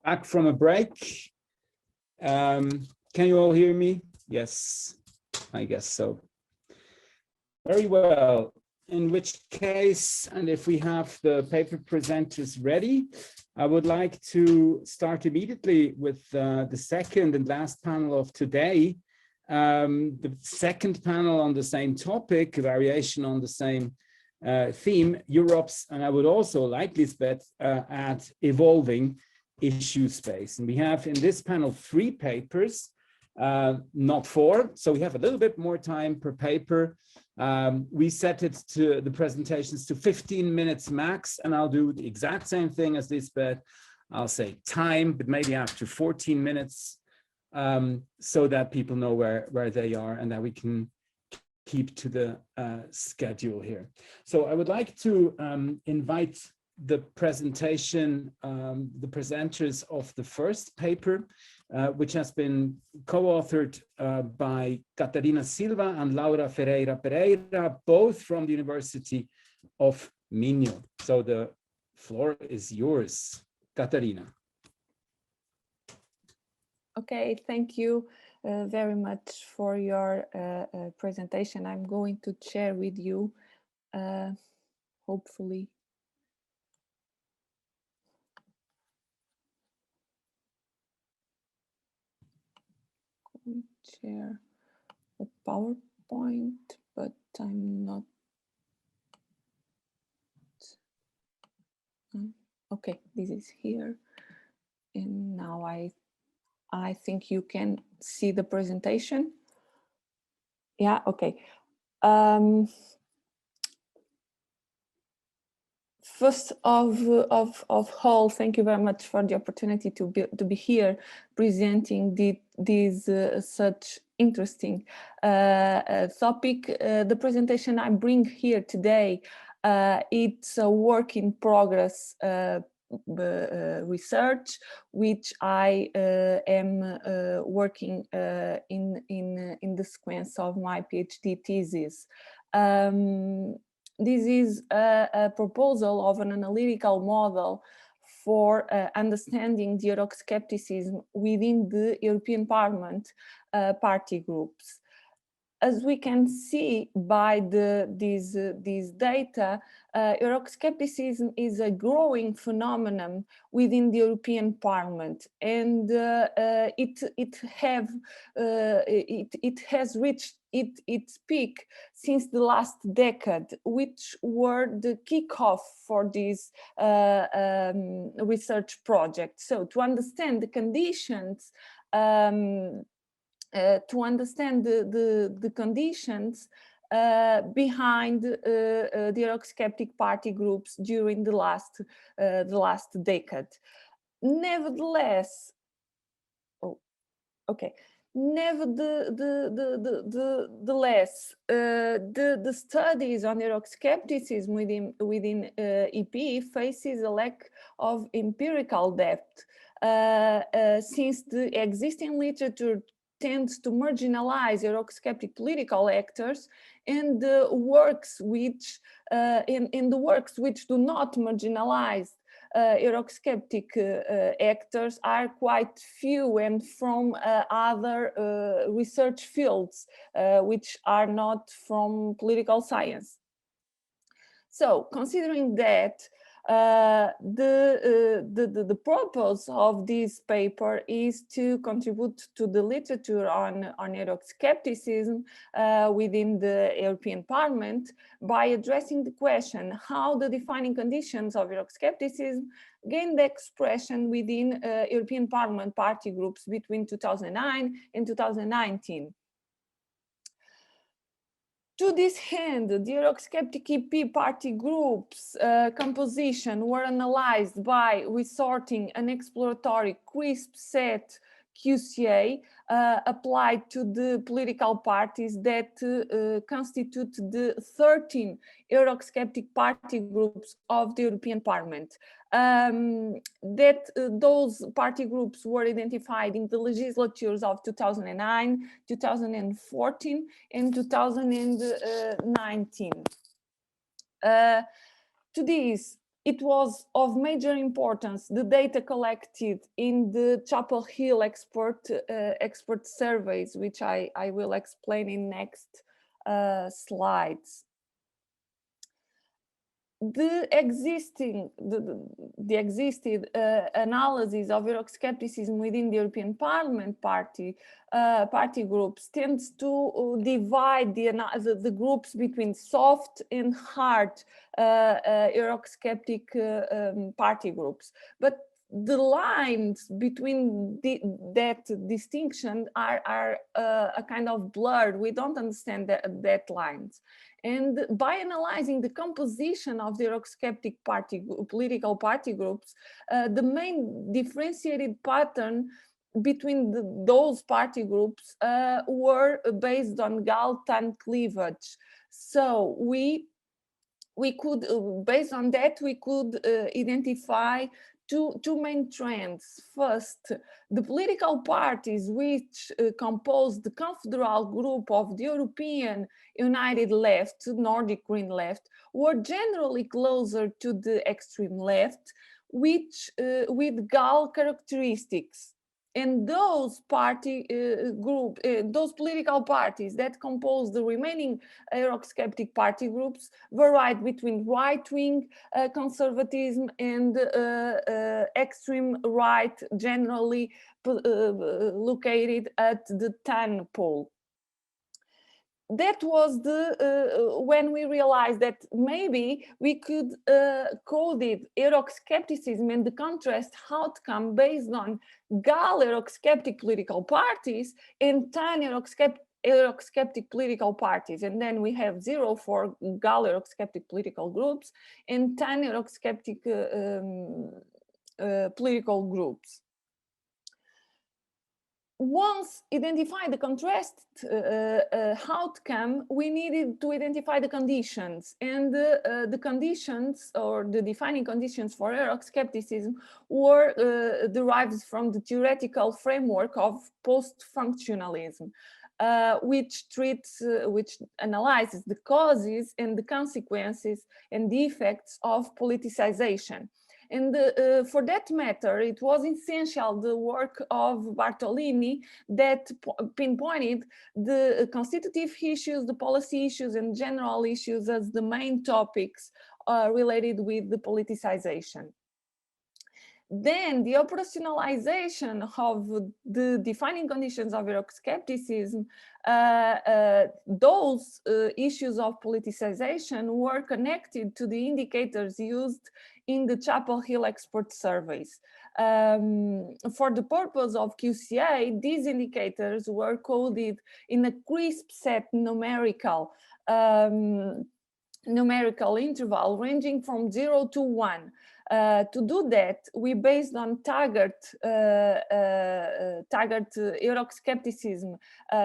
Back from a break. Can you all hear me? Yes, I guess so. Very well. In which case, and if we have the paper presenters ready, I would like to start immediately with the second and last panel of today. The second panel on the same topic, a variation on the same theme, Europe's, and I would also like Lisbeth add evolving issue space. And we have in this panel 3 papers, not 4, so we have a little bit more time per paper. We set it to the presentations to 15 minutes max, and I'll do the exact same thing as Lisbeth. I'll say time, but maybe after 14 minutes, so that people know where they are and that we can keep to the schedule here. So I would like to invite the presentation, the presenters of the first paper, which has been co-authored by Catarina Silva and Laura Ferreira Pereira, both from the University of Minho. So the floor is yours, Catarina. Okay, thank you very much for your presentation. I'm going to share with you, hopefully. Share a PowerPoint, but I'm not. Okay, this is here, and now I think you can see the presentation. Yeah, okay. First of all, thank you very much for the opportunity to be here presenting this such interesting topic. The presentation I bring here today, it's a work in progress research, which I am working in the sequence of my PhD thesis. This is a proposal of an analytical model for understanding the Euroscepticism within the European Parliament party groups. As we can see by these data, Euroscepticism is a growing phenomenon within the European Parliament, and it has reached its peak since the last decade, which were the kickoff for this research project. So to understand the conditions, the conditions behind the Eurosceptic party groups during the last decade. Nevertheless, the studies on Euroscepticism within EP faces a lack of empirical depth, since the existing literature tends to marginalize Eurosceptic political actors, and the works which do not marginalize Eurosceptic actors are quite few, and from other research fields which are not from political science. So, considering that, the purpose of this paper is to contribute to the literature on Euroscepticism within the European Parliament by addressing the question how the defining conditions of Euroscepticism gained expression within European Parliament party groups between 2009 and 2019. To this end, the Eurosceptic EP party groups composition were analyzed by resorting an exploratory crisp set QCA applied to the political parties that constitute the 13 Eurosceptic party groups of the European Parliament. Those party groups were identified in the legislatures of 2009, 2014, and 2019. To this, it was of major importance, the data collected in the Chapel Hill expert surveys, which I will explain in next slides. The existing analysis of Euroscepticism within the European Parliament party groups tends to divide the groups between soft and hard Eurosceptic party groups, but the lines between that distinction are a kind of blurred. We don't understand that lines. And by analyzing the composition of the Eurosceptic political party groups, the main differentiated pattern between those party groups were based on Galtan cleavage. So we could, based on that, we could identify two main trends. First, the political parties which compose the confederal group of the European United Left, Nordic Green Left, were generally closer to the extreme left, which with Gal characteristics. And those those political parties that compose the remaining Eurosceptic party groups varied between right-wing conservatism and extreme right, generally located at the TAN pole. That was when we realized that maybe we could code Euroscepticism and the contrast outcome based on Gal Eurosceptic political parties and TAN Eurosceptic political parties. And then we have 0 for Gal Eurosceptic political groups and TAN Eurosceptic political groups. Once identified the contrast outcome, we needed to identify the conditions, and the conditions, or the defining conditions for Euroscepticism, were derived from the theoretical framework of post-functionalism, which analyzes the causes and the consequences and the effects of politicization. And for that matter, it was essential the work of Bartolini that pinpointed the constitutive issues, the policy issues, and general issues as the main topics related with the politicization. Then the operationalization of the defining conditions of Euroscepticism, those issues of politicization were connected to the indicators used in the Chapel Hill expert surveys. For the purpose of QCA, these indicators were coded in a crisp set numerical interval ranging from 0 to 1. To do that, we based on Taggart Euroscepticism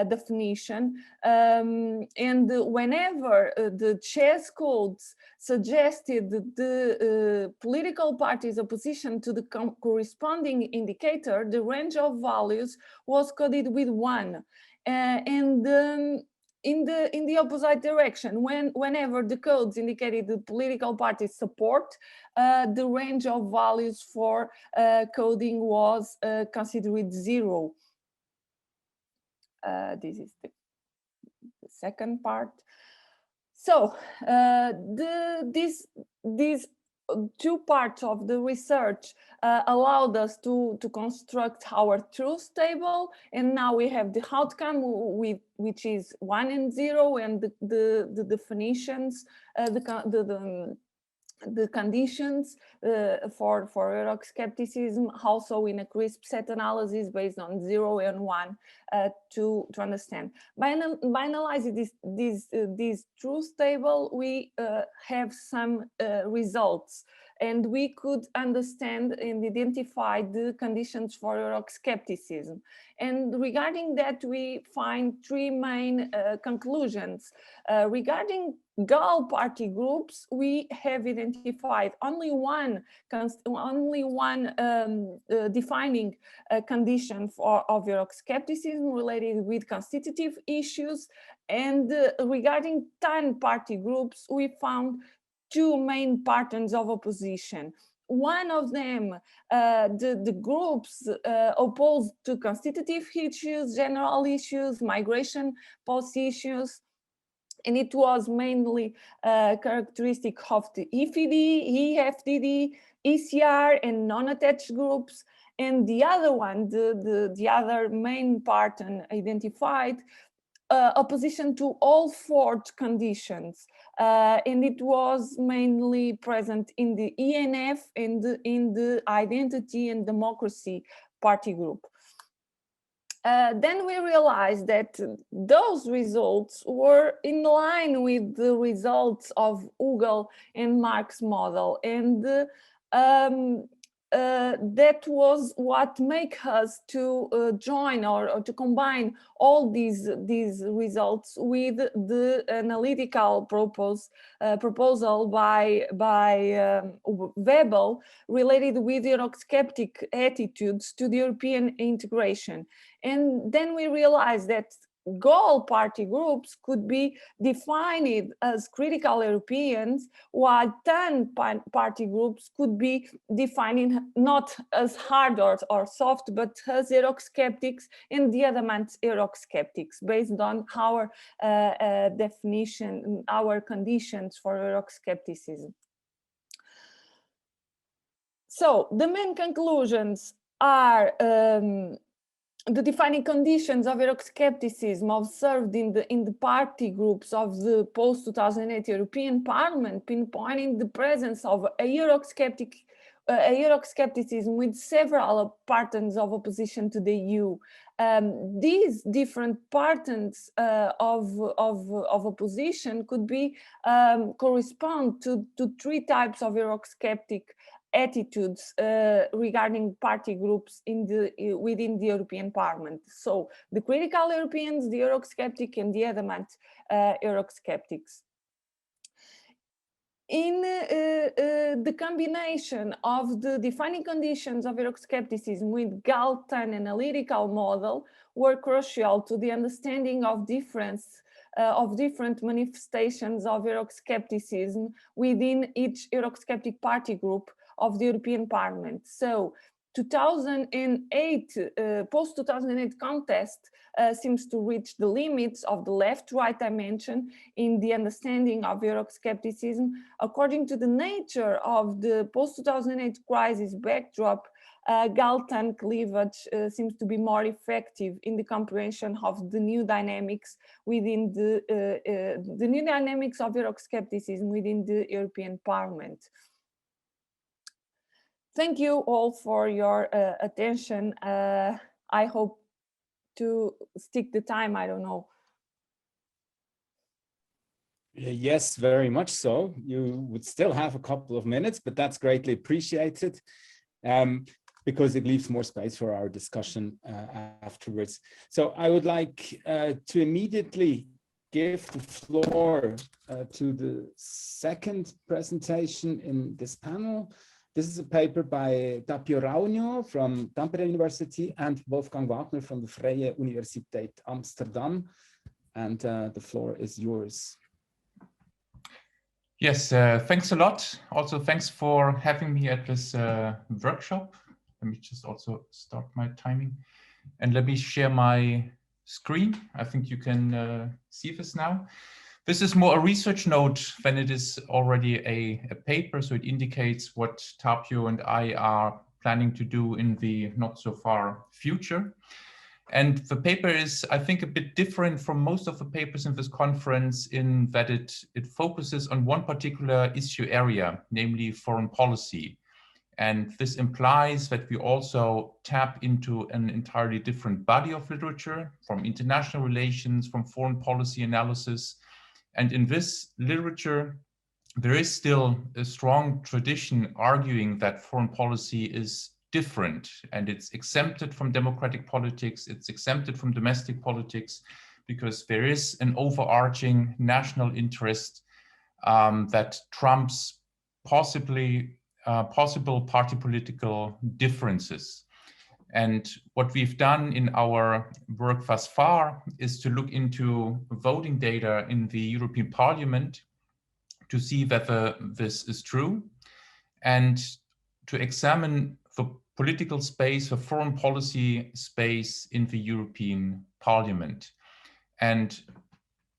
definition, and whenever the chess codes suggested the political party's opposition to the corresponding indicator, the range of values was coded with 1. In the opposite direction, whenever the codes indicated the political party's support, the range of values for coding was considered 0. This is the second part. So these two parts of the research allowed us to construct our truth table, and now we have the outcome which is 1 and 0, and the definitions, the conditions for Euroscepticism, also in a crisp set analysis based on 0 and 1 to understand. By analyzing this truth table, we have some results, and we could understand and identify the conditions for Euroscepticism. And regarding that, we find 3 main conclusions. Regarding Gal party groups, we have identified only one defining condition of Euroscepticism related with constitutive issues. And regarding TAN party groups, we found two main patterns of opposition. One of them, the groups opposed to constitutive issues, general issues, migration policy issues, and it was mainly characteristic of the EFD, EFDD, ECR, and non-attached groups. And the other one, the other main pattern identified, opposition to all fourth conditions, and it was mainly present in the ENF and in the Identity and Democracy Party group. Then we realized that those results were in line with the results of Hugel and Mark's model, and that was what make us to join or to combine all these results with the analytical proposal by Webel related with Eurosceptic attitudes to the European integration. And then we realized that goal party groups could be defined as critical Europeans, while 10 party groups could be defined not as hard or soft, but as Eurosceptics and the adamant Eurosceptics, based on our definition, our conditions for Euroscepticism. So the main conclusions are the defining conditions of Euroscepticism observed in the party groups of the post-2008 European Parliament, pinpointing the presence of a Euroscepticism with several patterns of opposition to the EU. These different patterns of opposition could be correspond to three types of Eurosceptic attitudes regarding party groups within the European Parliament. So the critical Europeans, the Eurosceptic, and the adamant Eurosceptics. In the combination of the defining conditions of Euroscepticism with Galton analytical model were crucial to the understanding of different manifestations of Euroscepticism within each Eurosceptic party group of the European Parliament. So 2008, post-2008 contest seems to reach the limits of the left-right dimension in the understanding of Euroscepticism. According to the nature of the post-2008 crisis backdrop, Galton cleavage seems to be more effective in the comprehension of the new dynamics within the new dynamics of Euroscepticism within the European Parliament. Thank you all for your attention. I hope to stick the time, I don't know. Yes, very much so. You would still have a couple of minutes, but that's greatly appreciated because it leaves more space for our discussion afterwards. So I would like to immediately give the floor to the second presentation in this panel. This is a paper by Tapio Raunio from Tampere University and Wolfgang Wagner from the Freie Universität Amsterdam. And the floor is yours. Yes, thanks a lot. Also, thanks for having me at this workshop. Let me just also start my timing. And let me share my screen. I think you can see this now. This is more a research note than it is already a paper, so it indicates what Tapio and I are planning to do in the not so far future. And the paper is, I think, a bit different from most of the papers in this conference in that it focuses on one particular issue area, namely foreign policy. And this implies that we also tap into an entirely different body of literature, from international relations, from foreign policy analysis. And in this literature, there is still a strong tradition arguing that foreign policy is different and it's exempted from democratic politics, it's exempted from domestic politics, because there is an overarching national interest that trumps possible party political differences. And what we've done in our work thus far is to look into voting data in the European Parliament to see whether this is true and to examine the political space, the foreign policy space in the European Parliament. And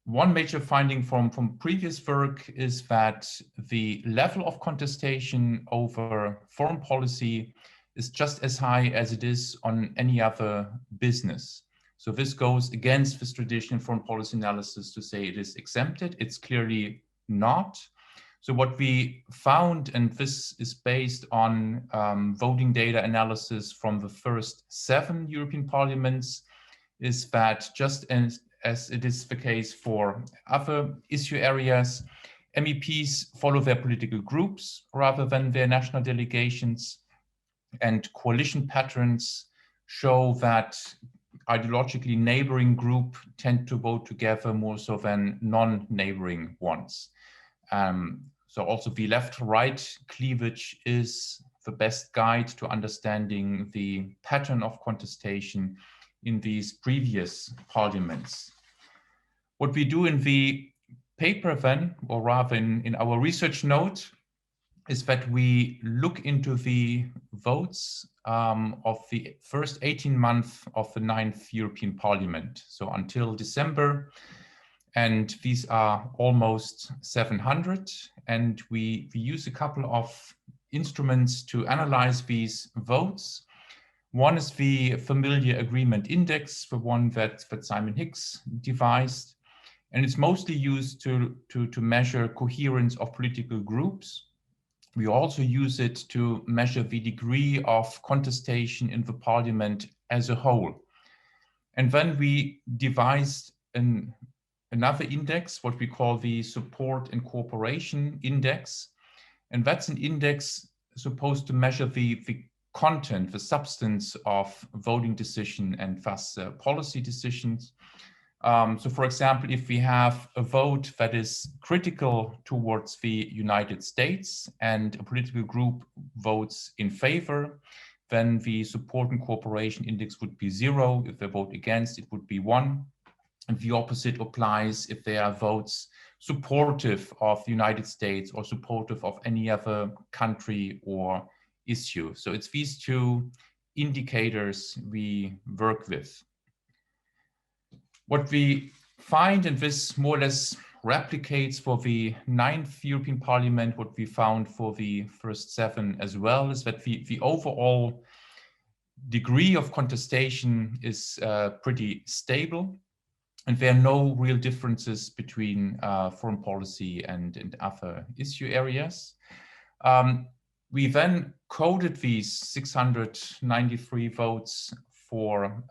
one major finding from previous work is that the level of contestation over foreign policy is just as high as it is on any other business. So this goes against this traditional foreign policy analysis to say it is exempted. It's clearly not. So what we found, and this is based on voting data analysis from the first 7 European parliaments, is that just as it is the case for other issue areas, MEPs follow their political groups rather than their national delegations, and coalition patterns show that ideologically neighboring groups tend to vote together more so than non-neighboring ones. So also the left-right cleavage is the best guide to understanding the pattern of contestation in these previous parliaments. What we do in the paper then, or rather in our research note, is that we look into the votes of the first 18 months of the 9th European Parliament, so until December. And these are almost 700. And we use a couple of instruments to analyze these votes. One is the familiar agreement index, the one that Simon Hicks devised. And it's mostly used to measure coherence of political groups. We also use it to measure the degree of contestation in the parliament as a whole. And then we devised another index, what we call the support and cooperation index. And that's an index supposed to measure the content, the substance of voting decision and thus policy decisions. So for example, if we have a vote that is critical towards the United States and a political group votes in favor, then the support and cooperation index would be 0. If they vote against, it would be 1. And the opposite applies if there are votes supportive of the United States or supportive of any other country or issue. So it's these two indicators we work with. What we find, and this more or less replicates for the 9th European Parliament, what we found for the first 7 as well, is that the overall degree of contestation is pretty stable. And there are no real differences between foreign policy and other issue areas. We then coded these 693 votes for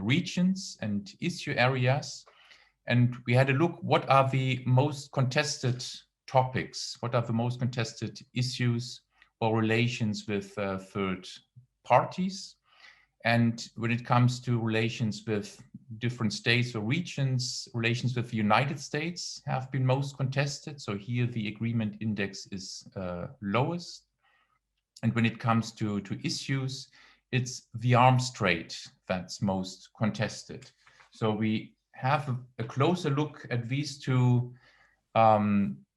regions and issue areas. And we had a look, what are the most contested topics? What are the most contested issues or relations with third parties? And when it comes to relations with different states or regions, relations with the United States have been most contested. So here the agreement index is lowest. And when it comes to issues, it's the arms trade that's most contested. So we have a closer look at these two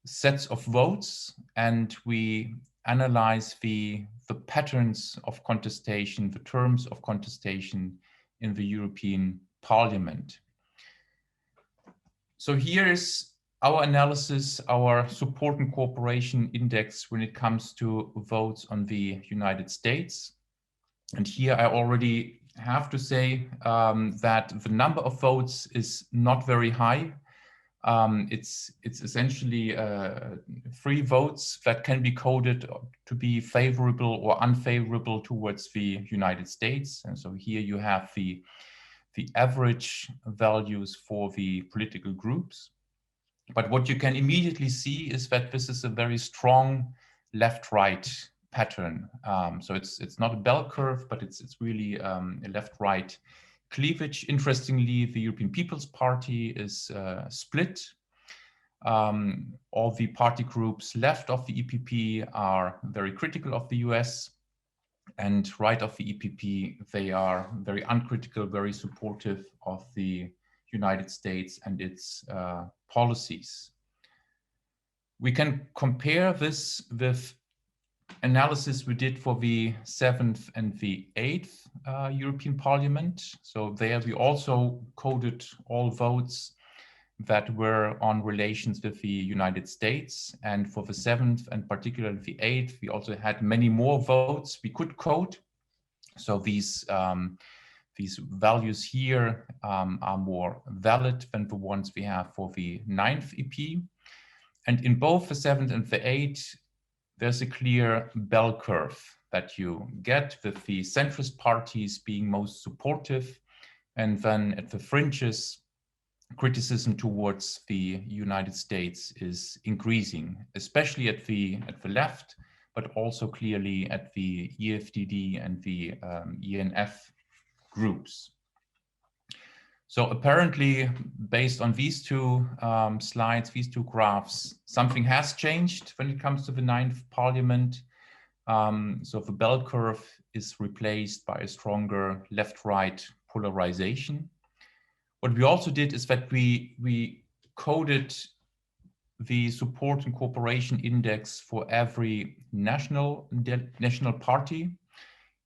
sets of votes, and we analyze the patterns of contestation, the terms of contestation in the European Parliament. So here is our analysis, our support and cooperation index when it comes to votes on the United States. And here I already have to say that the number of votes is not very high. It's essentially 3 votes that can be coded to be favorable or unfavorable towards the United States. And so here you have the average values for the political groups. But what you can immediately see is that this is a very strong left-right pattern. So it's not a bell curve, but it's really a left-right cleavage. Interestingly, the European People's Party is split. All the party groups left of the EPP are very critical of the US, and right of the EPP, they are very uncritical, very supportive of the United States and its policies. We can compare this with analysis we did for the 7th and the 8th European Parliament. So there we also coded all votes that were on relations with the United States. And for the 7th and particularly the 8th, we also had many more votes we could code. So these values here are more valid than the ones we have for the 9th EP. And in both the 7th and the 8th, there's a clear bell curve that you get, with the centrist parties being most supportive, and then at the fringes, criticism towards the United States is increasing, especially at the left, but also clearly at the EFDD and the ENF groups. So apparently, based on these two slides, these two graphs, something has changed when it comes to the 9th Parliament. So the bell curve is replaced by a stronger left-right polarization. What we also did is that we coded the support and cooperation index for every national party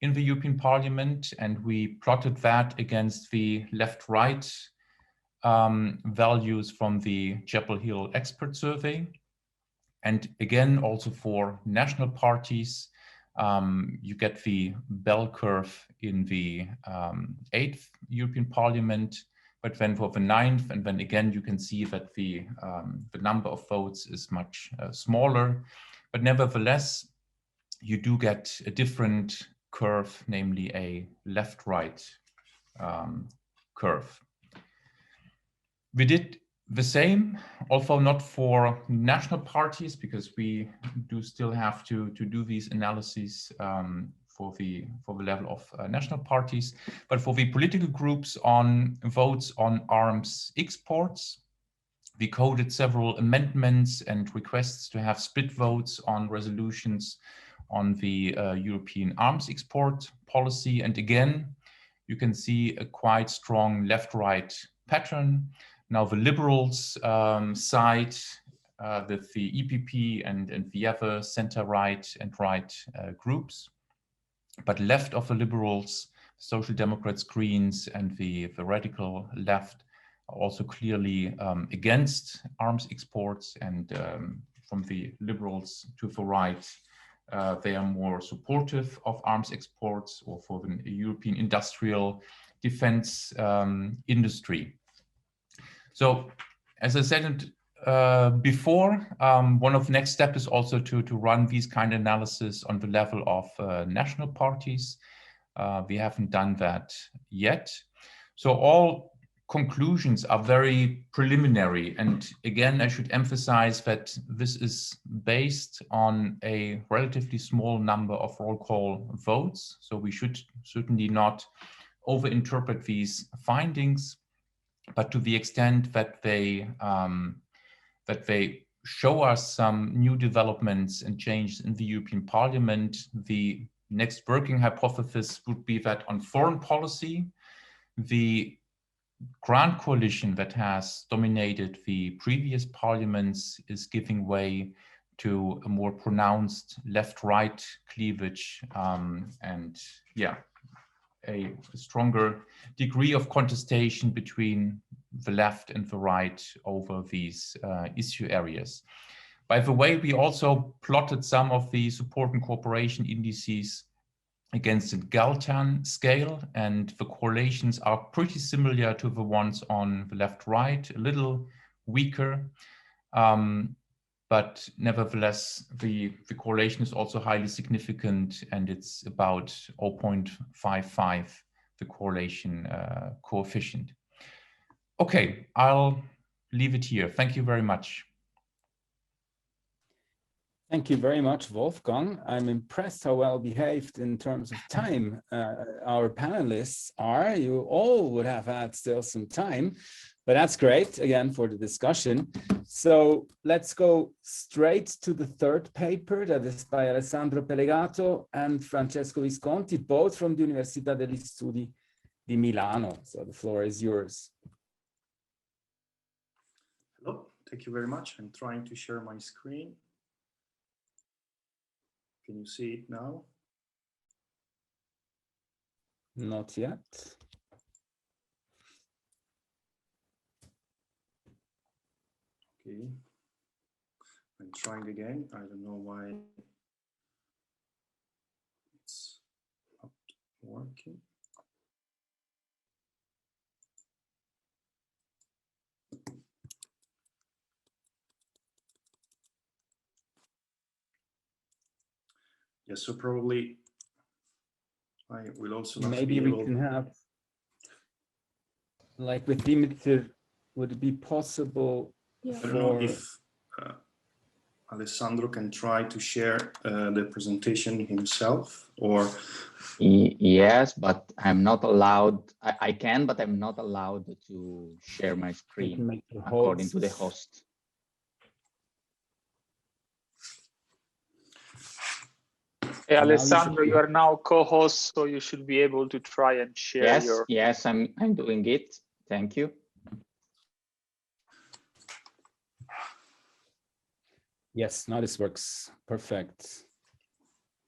in the European Parliament, and we plotted that against the left-right values from the Chapel Hill expert survey. And again, also for national parties, you get the bell curve in the 8th European Parliament, but then for the 9th, and then again, you can see that the number of votes is much smaller, but nevertheless, you do get a different curve, namely a left-right curve. We did the same, although not for national parties, because we do still have to do these analyses for the level of national parties, but for the political groups on votes on arms exports, we coded several amendments and requests to have split votes on resolutions on the European arms export policy. And again, you can see a quite strong left-right pattern. Now the Liberals side with the EPP and the other center-right and right groups. But left of the Liberals, Social Democrats, Greens, and the radical left are also clearly against arms exports. And from the Liberals to the right, they are more supportive of arms exports or for the European industrial defense industry. So, as I said before, one of the next steps is also to run these kind of analysis on the level of national parties. We haven't done that yet. So all conclusions are very preliminary. And again, I should emphasize that this is based on a relatively small number of roll call votes. So we should certainly not overinterpret these findings, but to the extent that they show us some new developments and changes in the European Parliament, the next working hypothesis would be that on foreign policy, the grand coalition that has dominated the previous parliaments is giving way to a more pronounced left-right cleavage and yeah, a stronger degree of contestation between the left and the right over these issue areas. By the way, we also plotted some of the support and cooperation indices against a Galton scale, and the correlations are pretty similar to the ones on the left-right, a little weaker, but nevertheless, the correlation is also highly significant, and it's about 0.55, the correlation coefficient. Okay, I'll leave it here. Thank you very much. Thank you very much, Wolfgang. I'm impressed how well behaved in terms of time our panelists are. You all would have had still some time, but that's great, again, for the discussion. So let's go straight to the third paper, that is by Alessandro Peligato and Francesco Visconti, both from the Università degli Studi di Milano. So the floor is yours. Hello, thank you very much. I'm trying to share my screen. Can you see it now? Not yet. Okay. I'm trying again. I don't know why it's not working. Yes, so probably I will also not Maybe be we able. can have, like with limited, would it be possible? Yeah. I don't know for- if Alessandro can try to share the presentation himself, or Yes, but I'm not allowed. I can, but I'm not allowed to share my we can screen make the according to the host. host. Hey, Now you Alessandro, should- you are now co-host, so you should be able to try and share Yes, your. yes, I'm doing it. Thank you. Yes, now this works. Perfect.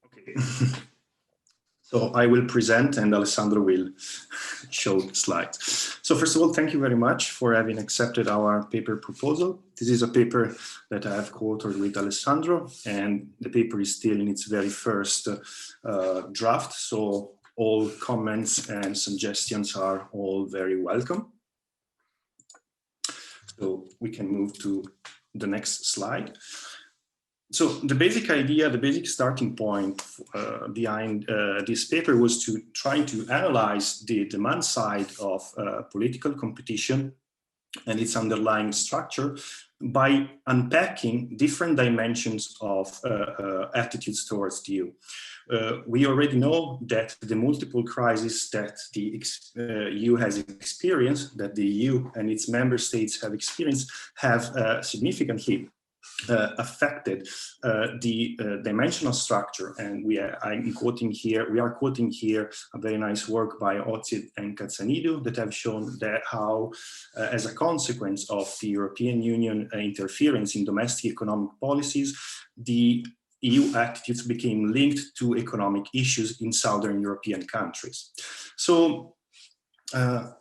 okay. So I will present and Alessandro will show the slides. So first of all, thank you very much for having accepted our paper proposal. This is a paper that I have co-authored with Alessandro, and the paper is still in its very first draft. So all comments and suggestions are all very welcome. So we can move to the next slide. So the basic idea, the basic starting point behind this paper was to try to analyze the demand side of political competition and its underlying structure by unpacking different dimensions of attitudes towards the EU. We already know that the multiple crises that the EU has experienced, that the EU and its member states have experienced, have significantly affected the dimensional structure, and we are quoting here a very nice work by Ozit and Katsanidou that have shown that how, as a consequence of the European Union interference in domestic economic policies, the EU attitudes became linked to economic issues in Southern European countries. So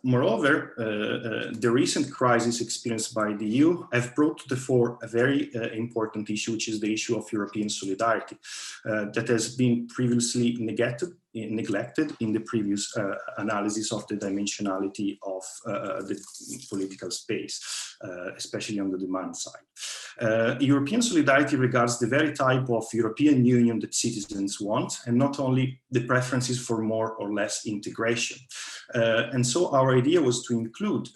moreover, the recent crisis experienced by the EU have brought to the fore a very important issue, which is the issue of European solidarity that has been previously neglected in the previous analysis of the dimensionality of the political space, especially on the demand side. European solidarity regards the very type of European Union that citizens want, and not only the preferences for more or less integration. And so our idea was to include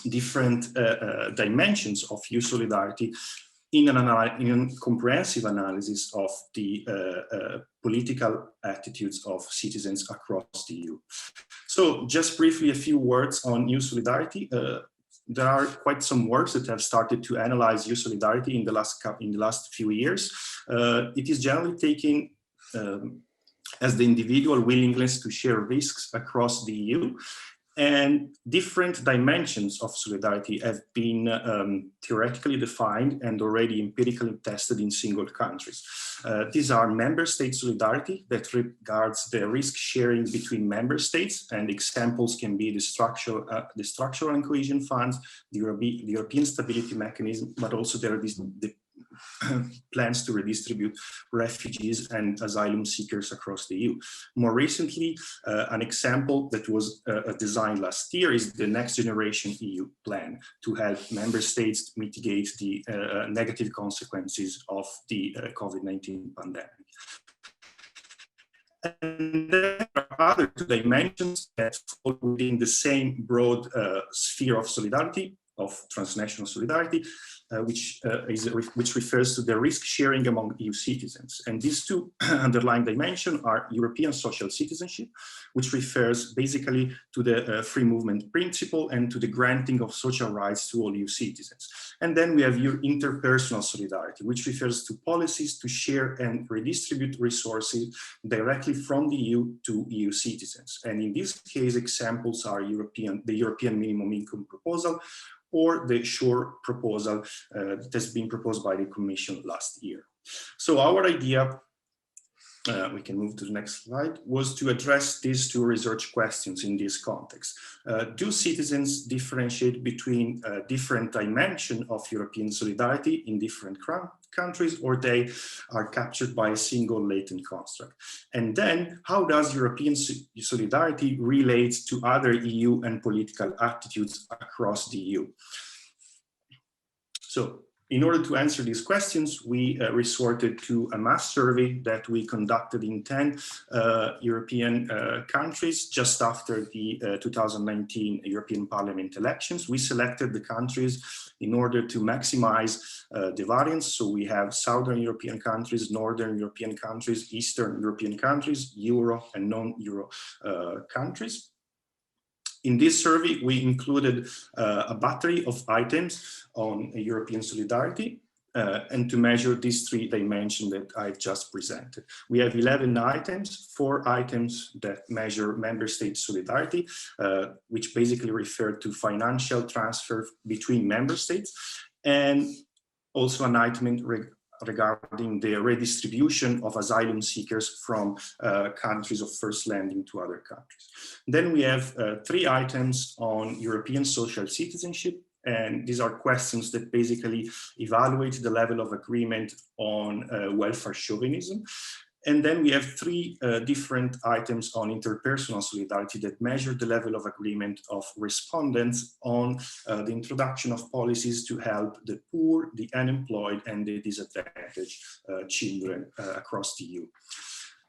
different dimensions of EU solidarity in a comprehensive analysis of the political attitudes of citizens across the EU. So just briefly, a few words on EU solidarity. There are quite some works that have started to analyze EU solidarity in the last few years. It is generally taken as the individual willingness to share risks across the EU, and different dimensions of solidarity have been theoretically defined and already empirically tested in single countries. These are member state solidarity that regards the risk sharing between member states, and examples can be the structural and cohesion funds, the European Stability Mechanism, but also there are the plans to redistribute refugees and asylum seekers across the EU. More recently, an example that was designed last year is the Next Generation EU plan to help member states mitigate the negative consequences of the COVID-19 pandemic. And there are other two dimensions that fall within the same broad sphere of solidarity, of transnational solidarity, which refers to the risk sharing among EU citizens. And these two underlying dimensions are European social citizenship, which refers basically to the free movement principle and to the granting of social rights to all EU citizens. And then we have interpersonal solidarity, which refers to policies to share and redistribute resources directly from the EU to EU citizens. And in this case, examples are the European minimum income proposal, or the SURE proposal that has been proposed by the Commission last year. So our idea, we can move to the next slide, was to address these two research questions in this context. Do citizens differentiate between different dimensions of European solidarity in different countries, or they are captured by a single latent construct? And then, how does European solidarity relate to other EU and political attitudes across the EU? So, in order to answer these questions, we resorted to a mass survey that we conducted in 10 European countries just after the 2019 European Parliament elections. We selected the countries in order to maximize the variance. So we have Southern European countries, Northern European countries, Eastern European countries, Euro and non-Euro countries. In this survey, we included a battery of items on European solidarity and to measure these three dimensions that I've just presented. We have 11 items, 4 items that measure member state solidarity, which basically refer to financial transfer between member states, and also an item regarding the redistribution of asylum seekers from countries of first landing to other countries. Then we have 3 items on European social citizenship, and these are questions that basically evaluate the level of agreement on welfare chauvinism. And then we have 3 different items on interpersonal solidarity that measure the level of agreement of respondents on the introduction of policies to help the poor, the unemployed, and the disadvantaged children across the EU.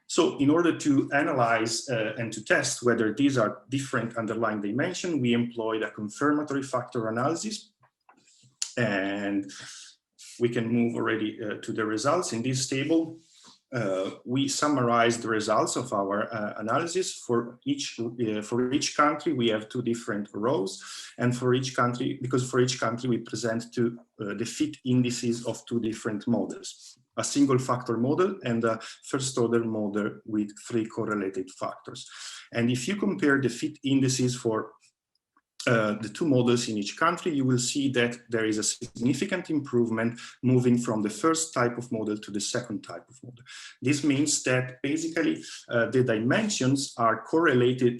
So in order to analyze and to test whether these are different underlying dimensions, we employed a confirmatory factor analysis. And we can move already to the results. In this table, we summarized the results of our analysis. For each country, we have 2 different rows, and for each country, because for each country we present the fit indices of 2 different models: a single factor model and a first order model with 3 correlated factors. And if you compare the fit indices for the 2 models in each country, you will see that there is a significant improvement moving from the first type of model to the second type of model. This means that basically the dimensions are correlated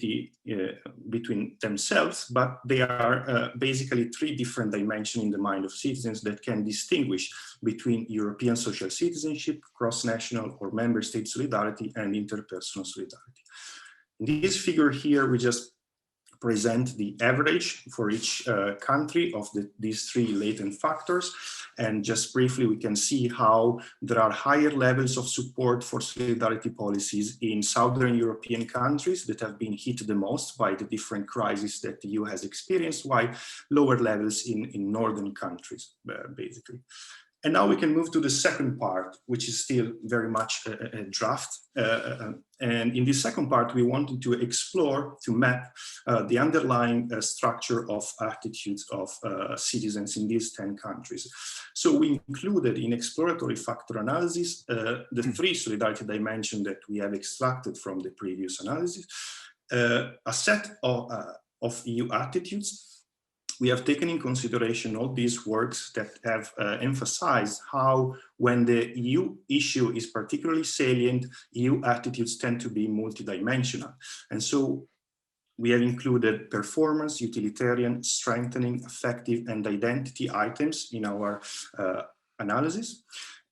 between themselves, but they are basically 3 different dimensions in the mind of citizens that can distinguish between European social citizenship, cross-national or member state solidarity, and interpersonal solidarity. In this figure here, we just present the average for each country of these 3 latent factors. And just briefly, we can see how there are higher levels of support for solidarity policies in Southern European countries that have been hit the most by the different crises that the EU has experienced, while lower levels in Northern countries, basically. And now we can move to the second part, which is still very much a draft. And in this second part, we wanted to explore, to map the underlying structure of attitudes of citizens in these 10 countries. So we included in exploratory factor analysis the 3 solidarity dimensions that we have extracted from the previous analysis, a set of EU attitudes. We have taken in consideration all these works that have emphasized how, when the EU issue is particularly salient, EU attitudes tend to be multidimensional. And so we have included performance, utilitarian, strengthening, affective, and identity items in our analysis.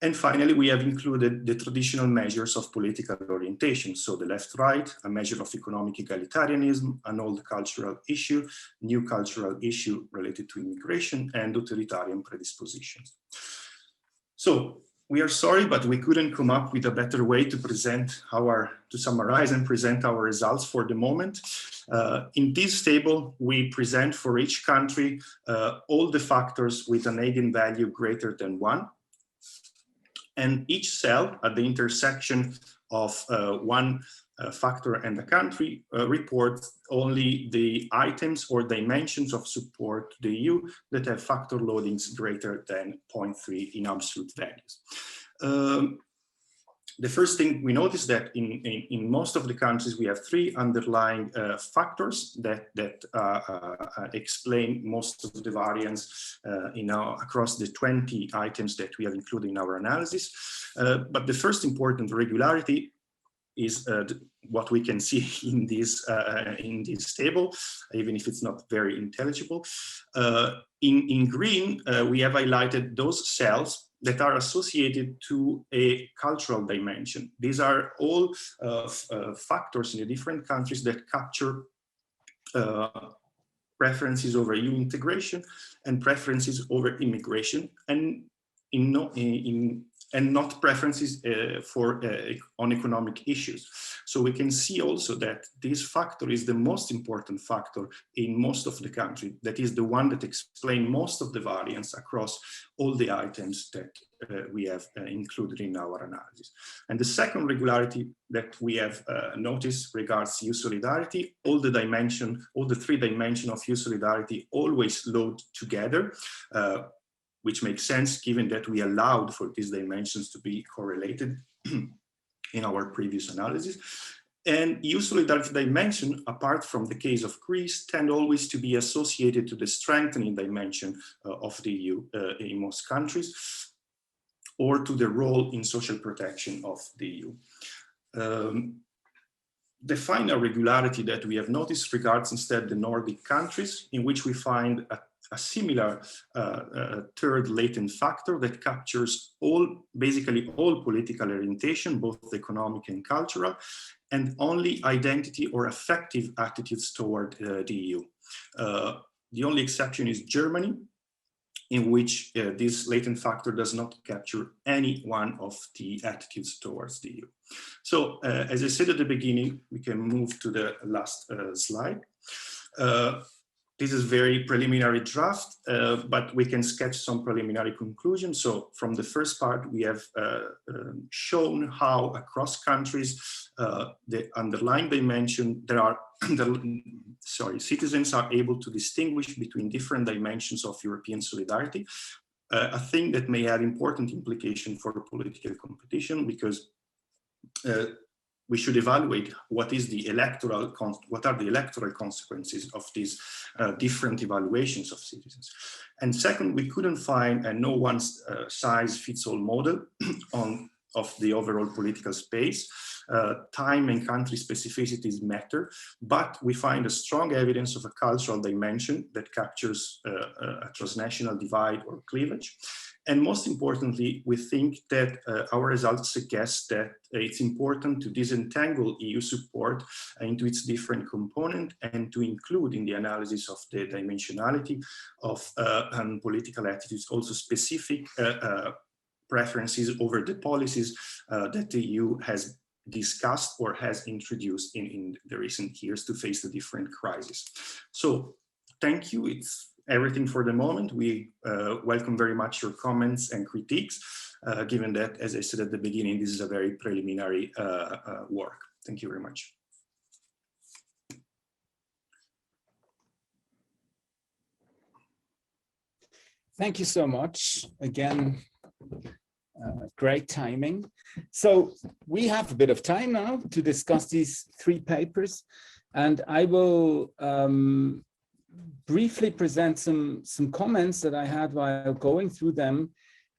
And finally, we have included the traditional measures of political orientation. So the left-right, a measure of economic egalitarianism, an old cultural issue, new cultural issue related to immigration, and authoritarian predispositions. So we are sorry, but we couldn't come up with a better way to to summarize and present our results for the moment. In this table, we present for each country all the factors with an eigenvalue greater than 1. And each cell at the intersection of one factor and a country reports only the items or dimensions of support to the EU that have factor loadings greater than 0.3 in absolute values. The first thing we notice that in most of the countries we have three underlying factors that explain most of the variance across the 20 items that we have included in our analysis. But the first important regularity is what we can see in this table, even if it's not very intelligible. In green, we have highlighted those cells that are associated to a cultural dimension. These are all factors in the different countries that capture preferences over EU integration and preferences over immigration, and not preferences on economic issues. So we can see also that this factor is the most important factor in most of the country. That is the one that explains most of the variance across all the items that we have included in our analysis. And the second regularity that we have noticed regards EU solidarity. All the three dimensions of EU solidarity always load together, which makes sense given that we allowed for these dimensions to be correlated in our previous analysis. And EU solidarity dimension, apart from the case of Greece, tend always to be associated to the strengthening dimension of the EU in most countries, or to the role in social protection of the EU. The final regularity that we have noticed regards instead the Nordic countries, in which we find a similar third latent factor that captures basically all political orientation, both economic and cultural, and only identity or affective attitudes toward the EU. The only exception is Germany, in which this latent factor does not capture any one of the attitudes towards the EU. So as I said at the beginning, we can move to the last slide. This is very preliminary draft, but we can sketch some preliminary conclusions. So from the first part, we have shown how across countries, the underlying dimension, citizens are able to distinguish between different dimensions of European solidarity, a thing that may have important implication for political competition, because we should evaluate what are the electoral consequences of these different evaluations of citizens. And second, we couldn't find a no one size fits all model of the overall political space. Time and country specificities matter, but we find a strong evidence of a cultural dimension that captures a transnational divide or cleavage. And most importantly, we think that our results suggest that it's important to disentangle EU support into its different components and to include in the analysis of the dimensionality of political attitudes also specific preferences over the policies that the EU has discussed or has introduced in the recent years to face the different crises. So thank you. It's everything for the moment. We welcome very much your comments and critiques, given that, as I said at the beginning, this is a very preliminary work. Thank you very much. Thank you so much. Again, great timing. So we have a bit of time now to discuss these three papers, and I will briefly present some comments that I had while going through them,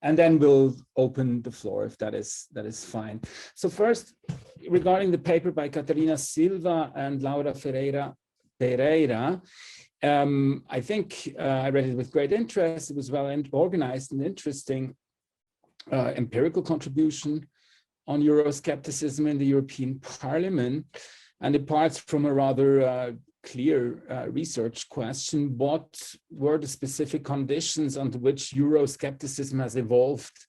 and then we'll open the floor if that is fine. So first, regarding the paper by Catarina Silva and Laura Pereira, I think I read it with great interest. It was well organized and interesting empirical contribution on Euroscepticism in the European Parliament, and it parts from a rather clear research question: what were the specific conditions under which Euroscepticism has evolved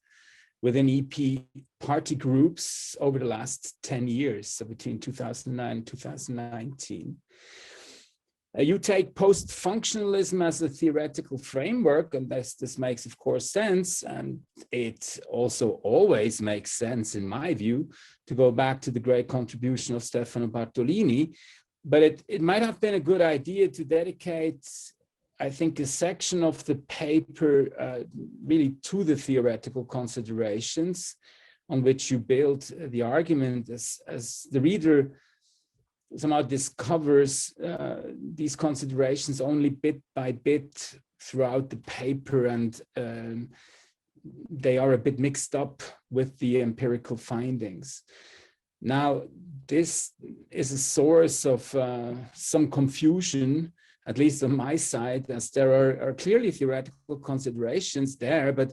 within EP party groups over the last 10 years, so between 2009 and 2019? You take post-functionalism as a theoretical framework, and this makes, of course, sense. And it also always makes sense, in my view, to go back to the great contribution of Stefano Bartolini. But it might have been a good idea to dedicate, I think, a section of the paper really to the theoretical considerations, on which you build the argument, as the reader somehow discovers these considerations only bit by bit throughout the paper, and they are a bit mixed up with the empirical findings. Now, this is a source of some confusion, at least on my side, as there are clearly theoretical considerations there, but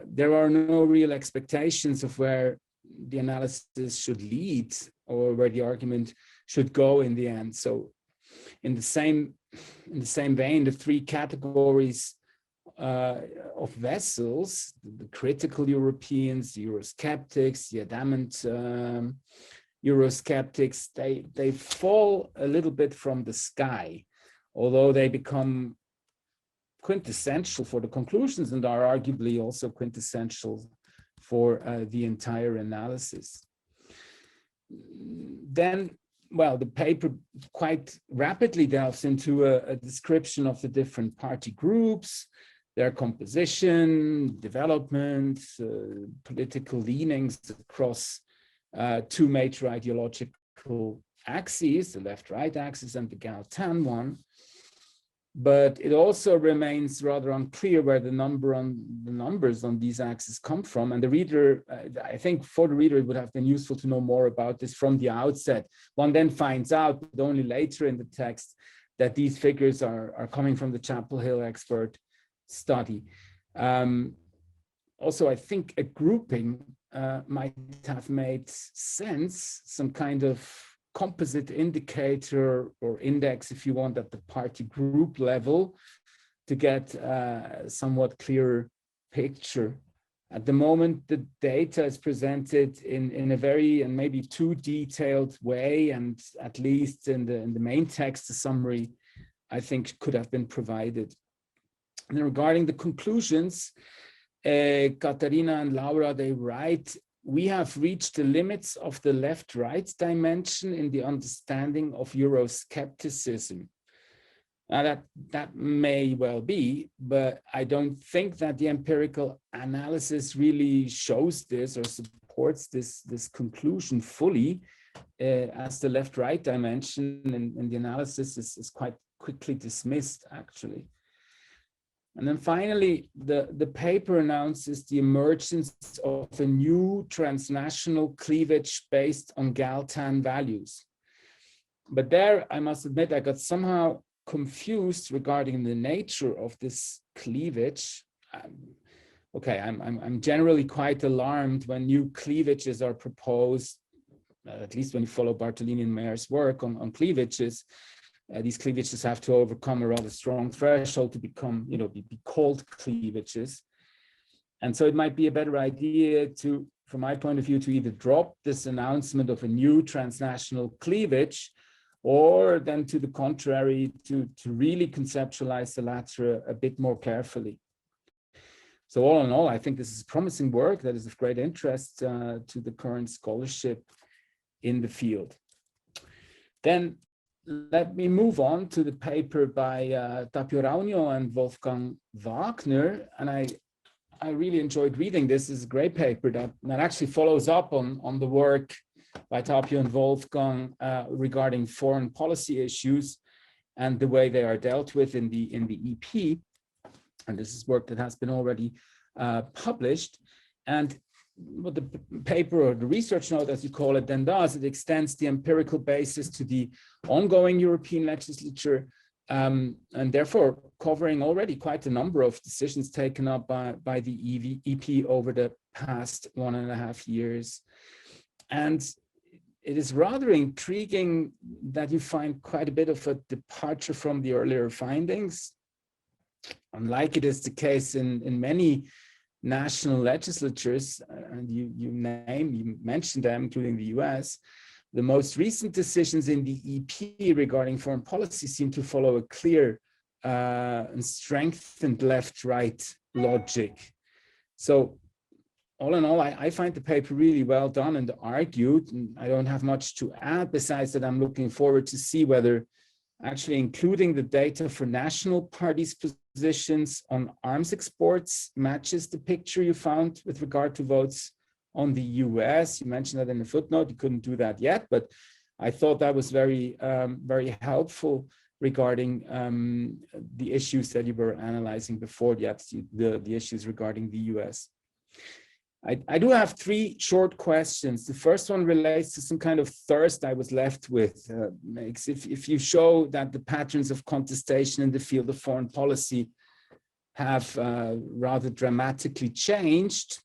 there are no real expectations of where the analysis should lead or where the argument should go in the end. So in the same vein, the three categories of vessels, the critical Europeans, the Eurosceptics, the adamant Eurosceptics, they fall a little bit from the sky, although they become quintessential for the conclusions and are arguably also quintessential for the entire analysis. Then, well, the paper quite rapidly delves into a description of the different party groups, their composition, development, political leanings across two major ideological axes, the left-right axis and the egalitarian one. But it also remains rather unclear where the numbers on these axes come from. And the reader, I think for the reader, it would have been useful to know more about this from the outset. One then finds out, but only later in the text, that these figures are coming from the Chapel Hill expert study. Also, I think a grouping might have made sense, some kind of composite indicator or index, if you want, at the party group level to get a somewhat clearer picture. At the moment, the data is presented in a very and maybe too detailed way, and at least in the main text, the summary, I think, could have been provided. And regarding the conclusions, Katharina and Laura, they write, we have reached the limits of the left-right dimension in the understanding of Euroscepticism. Now that may well be, but I don't think that the empirical analysis really shows this or supports this conclusion fully, as the left-right dimension in the analysis is quite quickly dismissed, actually. And then finally, the paper announces the emergence of a new transnational cleavage based on Galtan values. But there, I must admit, I got somehow confused regarding the nature of this cleavage. Okay, I'm generally quite alarmed when new cleavages are proposed, at least when you follow Bartolini and Mayer's work on cleavages. These cleavages have to overcome a rather strong threshold to become, be called cleavages. And so it might be a better idea to, from my point of view, to either drop this announcement of a new transnational cleavage, or then to the contrary, to really conceptualize the latter a bit more carefully. So all in all, I think this is promising work that is of great interest to the current scholarship in the field. Then let me move on to the paper by Tapio Raunio and Wolfgang Wagner. And I really enjoyed reading this. It's a great paper that actually follows up on the work by Tapio and Wolfgang regarding foreign policy issues and the way they are dealt with in the EP. And this is work that has been already published. And what the paper, or the research note, as you call it, then does, it extends the empirical basis to the ongoing European legislature, and therefore covering already quite a number of decisions taken up by the EP over the past 1.5 years. And it is rather intriguing that you find quite a bit of a departure from the earlier findings. Unlike it is the case in many national legislatures, and you mentioned them, including the US, the most recent decisions in the EP regarding foreign policy seem to follow a clear and strengthened left-right logic. So all in all, I find the paper really well done and argued, and I don't have much to add besides that I'm looking forward to see whether actually including the data for national parties' positions on arms exports matches the picture you found with regard to votes on the US. You mentioned that in the footnote, you couldn't do that yet, but I thought that was very, very helpful regarding the issues that you were analyzing before, the issues regarding the US. I do have three short questions. The first one relates to some kind of thirst I was left with. If you show that the patterns of contestation in the field of foreign policy have rather dramatically changed,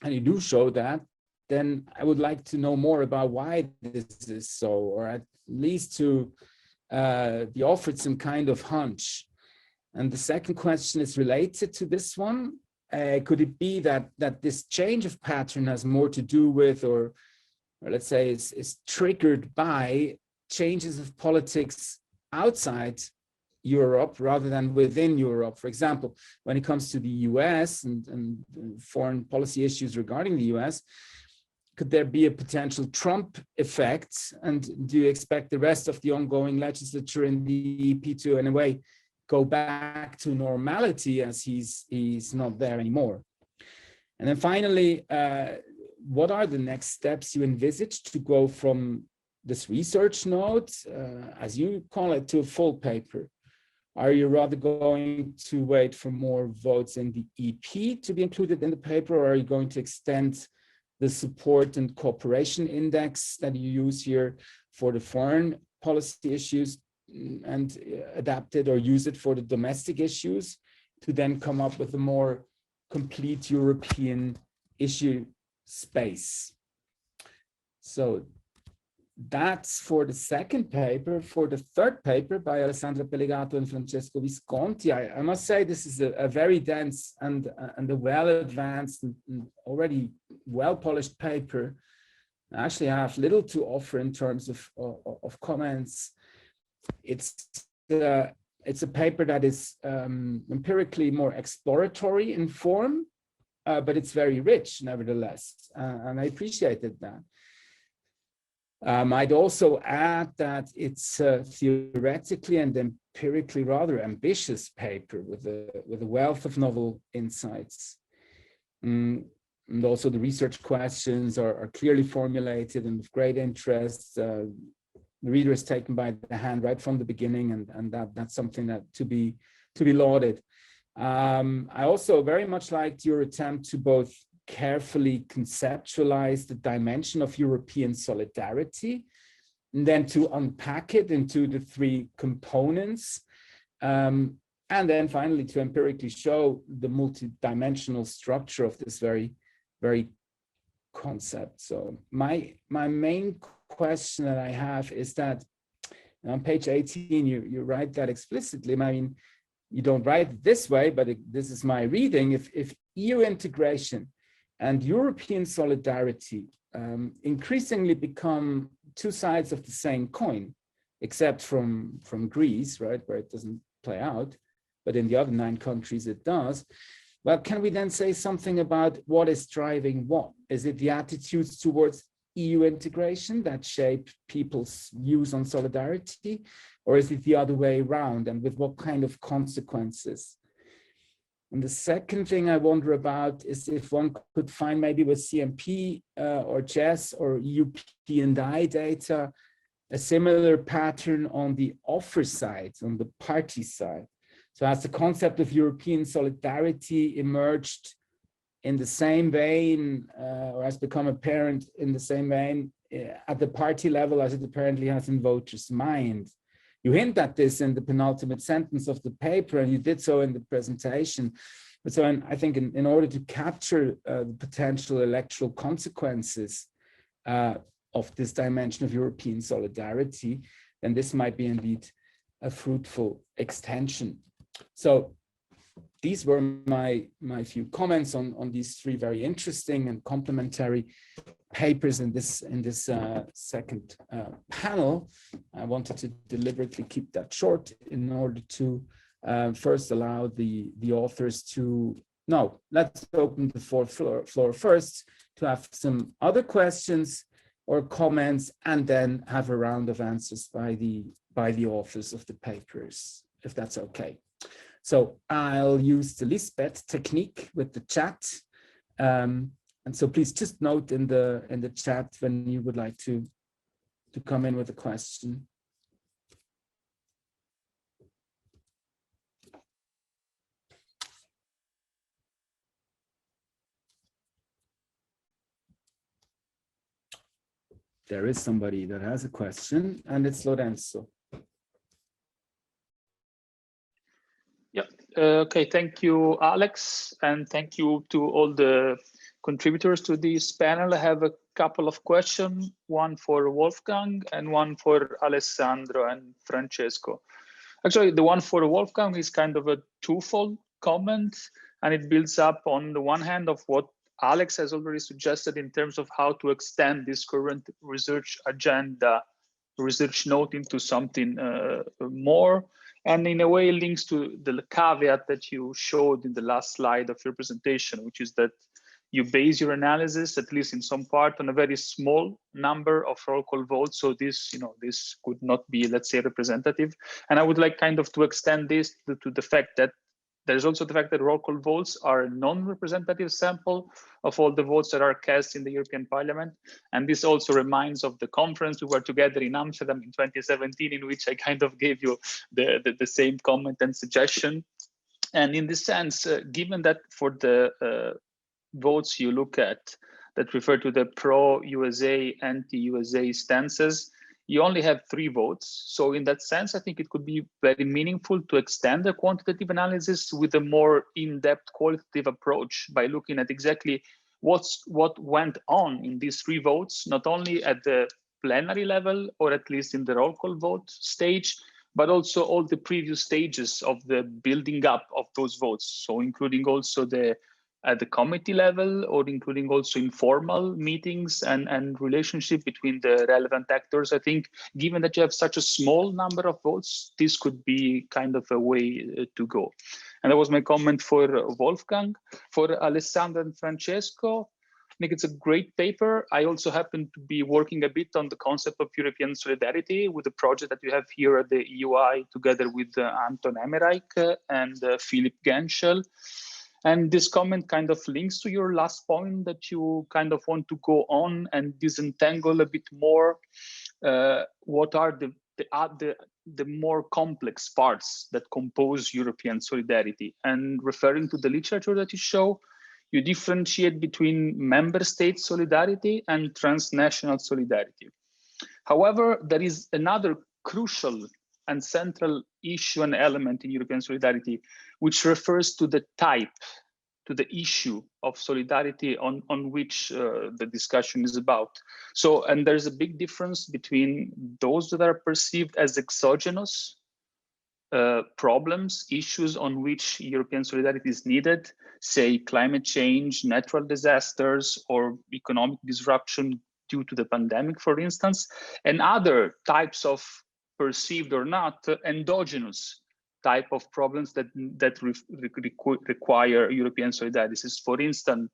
and you do show that, then I would like to know more about why this is so, or at least to be offered some kind of hunch. And the second question is related to this one. Could it be that this change of pattern has more to do with, or let's say is triggered by changes of politics outside Europe rather than within Europe? For example, when it comes to the US and foreign policy issues regarding the US, could there be a potential Trump effect? And do you expect the rest of the ongoing legislature in the EP to, in a way, go back to normality as he's not there anymore? And then finally, what are the next steps you envisage to go from this research note, as you call it, to a full paper? Are you rather going to wait for more votes in the EP to be included in the paper, or are you going to extend the support and cooperation index that you use here for the foreign policy issues and adapt it or use it for the domestic issues to then come up with a more complete European issue space? So that's for the second paper. For the third paper by Alessandro Peligato and Francesco Visconti, I must say this is a very dense and a well-advanced and already well-polished paper. Actually, I have little to offer in terms of comments. It's a paper that is empirically more exploratory in form, but it's very rich nevertheless, and I appreciated that. I'd also add that it's theoretically and empirically rather ambitious paper with a wealth of novel insights. And also the research questions are clearly formulated and of great interest. The reader is taken by the hand right from the beginning, and that's something that to be lauded. I also very much liked your attempt to both carefully conceptualize the dimension of European solidarity, and then to unpack it into the three components, and then finally to empirically show the multidimensional structure of this very, very concept. So my main question that I have is that on page 18, you write that explicitly. I mean, you don't write it this way, but this is my reading. If EU integration and European solidarity increasingly become two sides of the same coin, except from Greece, right, where it doesn't play out, but in the other 9 countries it does. Well, can we then say something about what is driving what? Is it the attitudes towards EU integration that shape people's views on solidarity, or is it the other way around, and with what kind of consequences? And the second thing I wonder about is if one could find maybe with CMP or CHES or EU-P&I data, a similar pattern on the offer side, on the party side. So has the concept of European solidarity emerged in the same vein, or has become apparent in the same vein at the party level as it apparently has in voters' mind? You hint at this in the penultimate sentence of the paper, and you did so in the presentation. But so I think in order to capture the potential electoral consequences of this dimension of European solidarity, then this might be indeed a fruitful extension. So these were my few comments on these 3 very interesting and complementary papers in this second panel. I wanted to deliberately keep that short in order to first allow the authors to, no, let's open the floor first to have some other questions or comments, and then have a round of answers by the authors of the papers, if that's okay. So I'll use the Lisbeth technique with the chat. And so please just note in the chat when you would like to come in with a question. There is somebody that has a question, and it's Lorenzo. Yeah. Okay. Thank you, Alex, and thank you to all the contributors to this panel. I have a couple of questions, one for Wolfgang and one for Alessandro and Francesco. Actually, the one for Wolfgang is kind of a twofold comment, and it builds up on the one hand of what Alex has already suggested in terms of how to extend this current research agenda, research note into something more. And in a way links to the caveat that you showed in the last slide of your presentation, which is that you base your analysis, at least in some part, on a very small number of roll call votes. So this, this could not be, let's say, representative. And I would like kind of to extend this to the fact that there's also the fact that roll call votes are a non-representative sample of all the votes that are cast in the European Parliament. And this also reminds of the conference we were together in Amsterdam in 2017, in which I kind of gave you the same comment and suggestion. And in this sense, given that for the votes you look at that refer to the pro-USA, anti-USA stances, you only have 3 votes. So in that sense, I think it could be very meaningful to extend the quantitative analysis with a more in-depth qualitative approach by looking at exactly what went on in these 3 votes, not only at the plenary level or at least in the roll call vote stage, but also all the previous stages of the building up of those votes. So including also at the committee level, or including also informal meetings and relationship between the relevant actors. I think given that you have such a small number of votes, this could be kind of a way to go. And that was my comment for Wolfgang. For Alessandro and Francesco, I think it's a great paper. I also happen to be working a bit on the concept of European solidarity with the project that we have here at the EUI together with Anton Emmerich and Philip Genschel. And this comment kind of links to your last point that you kind of want to go on and disentangle a bit more what are the more complex parts that compose European solidarity. And referring to the literature that you show, you differentiate between member state solidarity and transnational solidarity. However, there is another crucial and central issue and element in European solidarity, which refers to the type, to the issue of solidarity on which the discussion is about. So, and there's a big difference between those that are perceived as exogenous problems, issues on which European solidarity is needed, say climate change, natural disasters, or economic disruption due to the pandemic, for instance, and other types of perceived or not endogenous type of problems that require European solidarity. This is, for instance,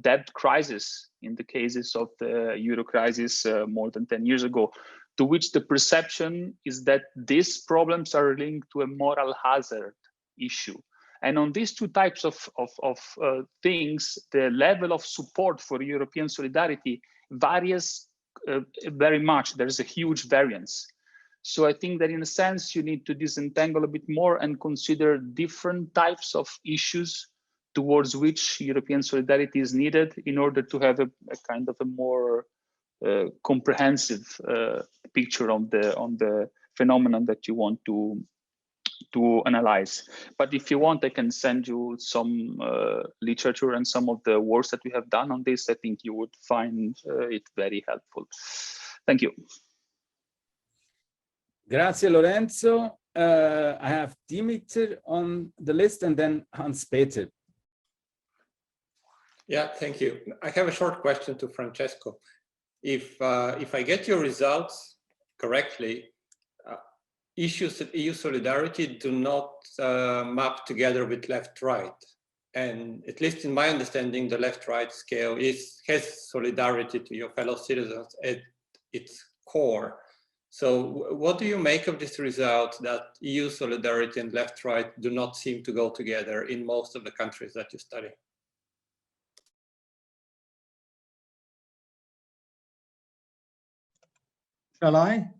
debt crisis in the cases of the Euro crisis more than 10 years ago, to which the perception is that these problems are linked to a moral hazard issue. And on these 2 types of things, the level of support for European solidarity varies very much. There's a huge variance. So I think that in a sense, you need to disentangle a bit more and consider different types of issues towards which European solidarity is needed in order to have a kind of a more comprehensive picture on the phenomenon that you want to analyze. But if you want, I can send you some literature and some of the works that we have done on this. I think you would find it very helpful. Thank you. Grazie, Lorenzo. I have Dimitri on the list and then Hans-Peter. Yeah, thank you. I have a short question to Francesco. If I get your results correctly, issues of EU solidarity do not map together with left-right. And at least in my understanding, the left-right scale has solidarity to your fellow citizens at its core. So what do you make of this result that EU solidarity and left-right do not seem to go together in most of the countries that you study? Shall I?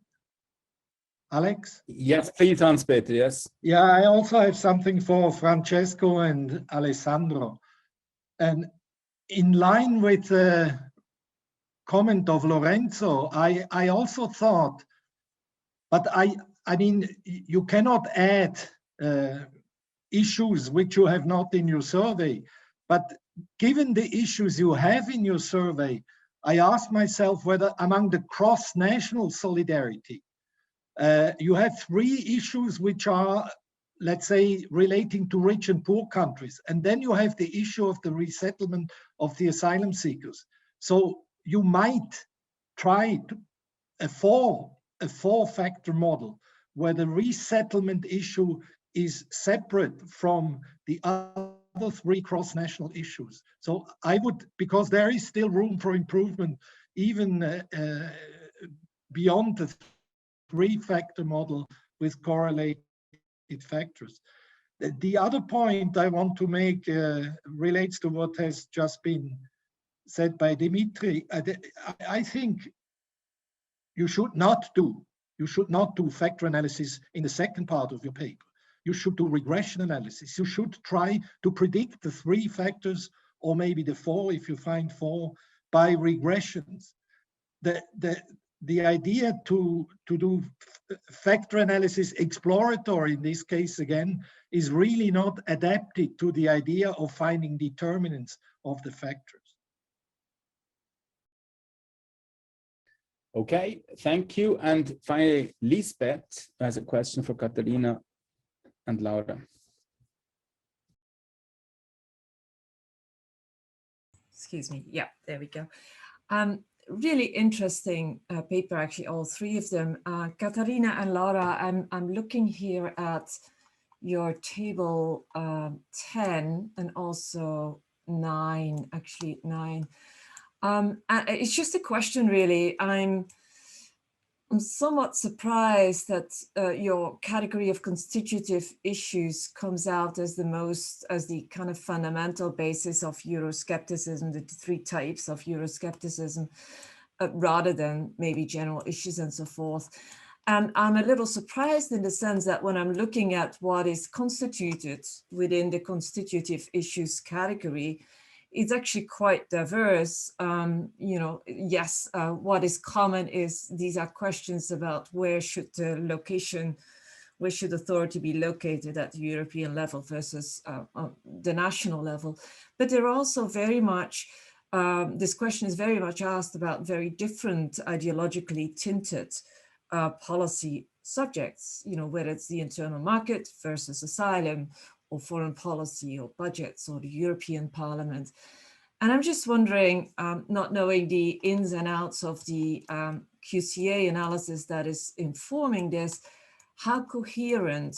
Alex? Yes, please, Hans-Peter, yes. Yeah, I also have something for Francesco and Alessandro. And in line with the comment of Lorenzo, I also thought, but I mean, you cannot add issues which you have not in your survey. But given the issues you have in your survey, I asked myself whether among the cross-national solidarity, you have 3 issues which are, let's say, relating to rich and poor countries. And then you have the issue of the resettlement of the asylum seekers. So you might try a four-factor model where the resettlement issue is separate from the other 3 cross-national issues. So I would, because there is still room for improvement, even beyond the 3-factor model with correlated factors. The other point I want to make relates to what has just been said by Dimitri. I think you should not do factor analysis in the second part of your paper. You should do regression analysis. You should try to predict the 3 factors, or maybe the 4 if you find 4, by regressions. The idea to do factor analysis exploratory, in this case again, is really not adapted to the idea of finding determinants of the factors. Okay, thank you. And finally, Lisbeth has a question for Katharina and Laura. Excuse me. Yeah, there we go. Really interesting paper, actually, all 3 of them. Katharina and Laura, I'm looking here at your table 10 and also 9, actually 9. It's just a question, really. I'm somewhat surprised that your category of constitutive issues comes out as the kind of fundamental basis of Euroscepticism, the 3 types of Euroscepticism, rather than maybe general issues and so forth. And I'm a little surprised in the sense that when I'm looking at what is constituted within the constitutive issues category, it's actually quite diverse. You know, yes, what is common is these are questions about where should authority be located at the European level versus the national level. But they're also very much, this question is very much asked about very different ideologically tinted policy subjects, you know, whether it's the internal market versus asylum, or foreign policy, or budgets, or the European Parliament. And I'm just wondering, not knowing the ins and outs of the QCA analysis that is informing this, how coherent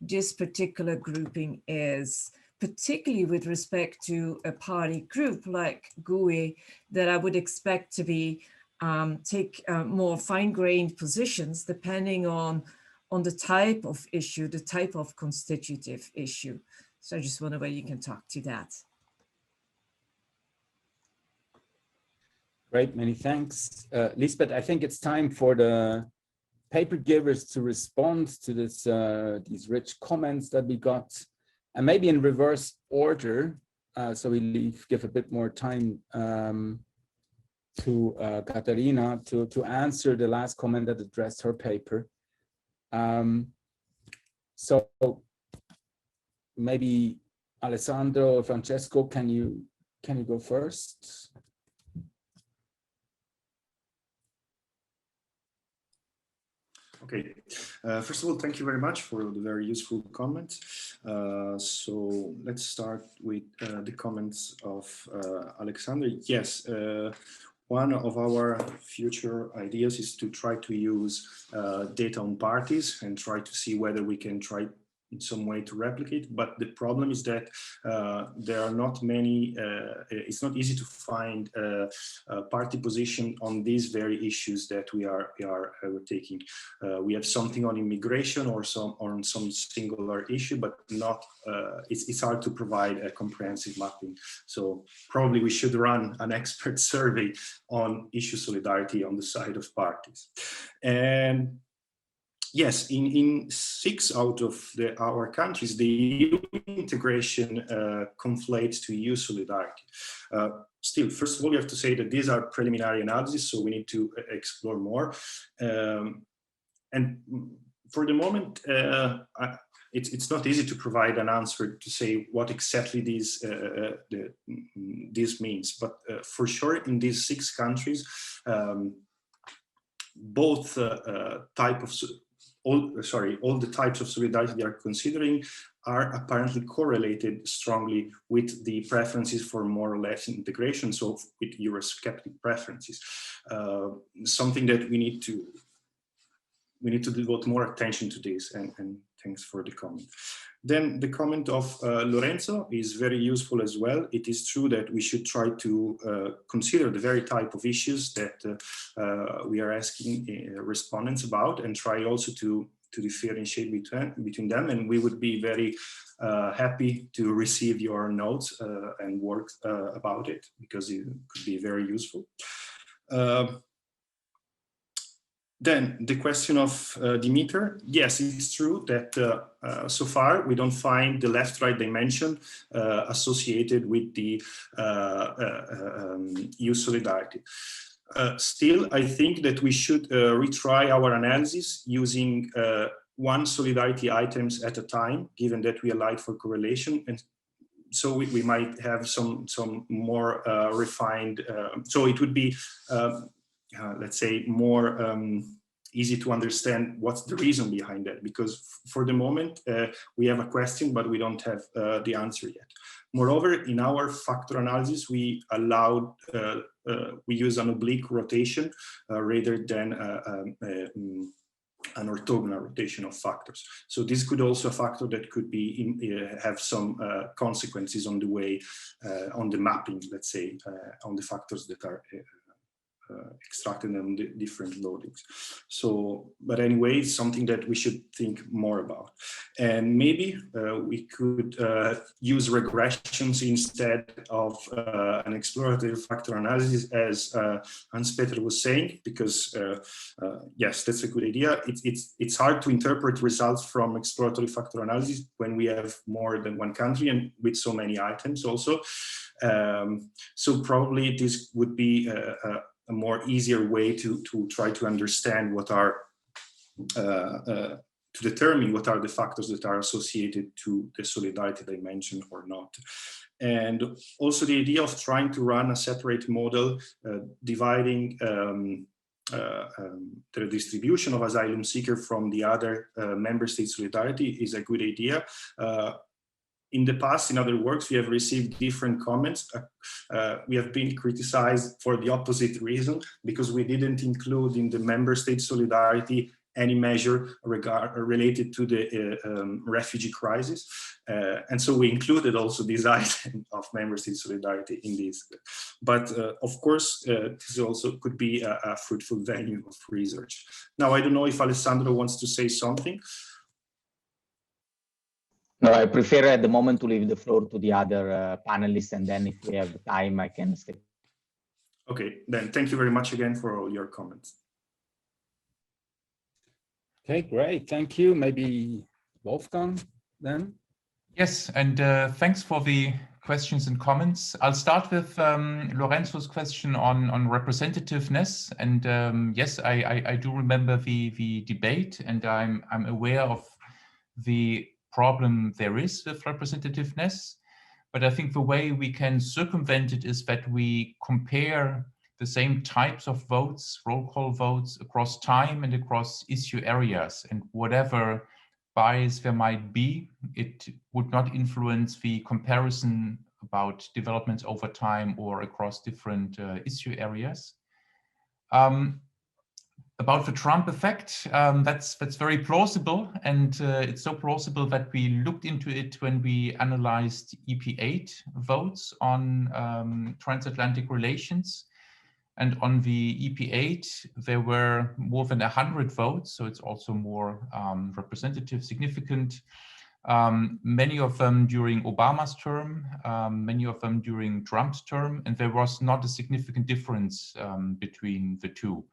this particular grouping is, particularly with respect to a party group like GUI, that I would expect to be take more fine-grained positions depending on the type of issue, the type of constitutive issue. So I just wonder whether you can talk to that. Great, many thanks. Lisbeth, I think it's time for the paper givers to respond to this, these rich comments that we got, and maybe in reverse order, so we give a bit more time to Katharina to answer the last comment that addressed her paper. So maybe Alessandro or Francesco, can you go first? Okay, first of all, thank you very much for the very useful comments. So let's start with the comments of Alexander. Yes, one of our future ideas is to try to use data on parties and try to see whether we can try in some way to replicate, but the problem is that there are not many, it's not easy to find a party position on these very issues that we are taking. We have something on immigration or on some singular issue, but not, it's hard to provide a comprehensive mapping. So probably we should run an expert survey on issue solidarity on the side of parties. And yes, in 6 out of our countries, the EU integration conflates to EU solidarity. Still, first of all, you have to say that these are preliminary analyses, so we need to explore more. And for the moment, it's not easy to provide an answer to say what exactly this means. But for sure, in these 6 countries, both all the types of solidarity they are considering are apparently correlated strongly with the preferences for more or less integration, so with Eurosceptic preferences. Something that we need to devote more attention to this, and thanks for the comment. Then the comment of Lorenzo is very useful as well. It is true that we should try to consider the very type of issues that we are asking respondents about, and try also to differentiate between them. And we would be very happy to receive your notes and work about it, because it could be very useful. Then the question of Dimitar. Yes, it's true that so far we don't find the left-right dimension associated with the EU solidarity. Still, I think that we should retry our analysis using one solidarity items at a time, given that we allied for correlation. And so we might have some more refined, so it would be, let's say, more easy to understand what's the reason behind that, because for the moment we have a question, but we don't have the answer yet. Moreover, in our factor analysis, we allowed, we use an oblique rotation rather than an orthogonal rotation of factors. So this could also a factor that could be have some consequences on the way, on the mapping, let's say, on the factors that are extracted on the different loadings. So, but anyway, it's something that we should think more about. And maybe we could use regressions instead of an explorative factor analysis, as Hans-Peter was saying, because yes, that's a good idea. It's hard to interpret results from exploratory factor analysis when we have more than one country and with so many items also. So probably this would be a more easier way to try to understand what are, to determine what are the factors that are associated to the solidarity dimension or not. And also the idea of trying to run a separate model, dividing the distribution of asylum seeker from the other member state solidarity is a good idea. In the past, in other works, we have received different comments. We have been criticized for the opposite reason, because we didn't include in the member state solidarity any measure related to the refugee crisis. And so we included also this item of member state solidarity in this. But of course, this also could be a fruitful venue of research. Now, I don't know if Alessandro wants to say something. No, I prefer at the moment to leave the floor to the other panelists, and then if we have time, I can stay. Okay, then thank you very much again for all your comments. Okay, great, thank you. Maybe Wolfgang then? Yes, and thanks for the questions and comments. I'll start with Lorenzo's question on representativeness. And yes, I do remember the debate, and I'm aware of the problem there is with representativeness, but I think the way we can circumvent it is that we compare the same types of votes, roll call votes, across time and across issue areas, and whatever bias there might be, it would not influence the comparison about developments over time or across different issue areas. about the Trump effect, that's very plausible, and it's so plausible that we looked into it when we analyzed EP8 votes on transatlantic relations. And on the EP8, there were more than 100 votes, so it's also more representative, significant. Many of them during Obama's term, many of them during Trump's term, and there was not a significant difference between the two.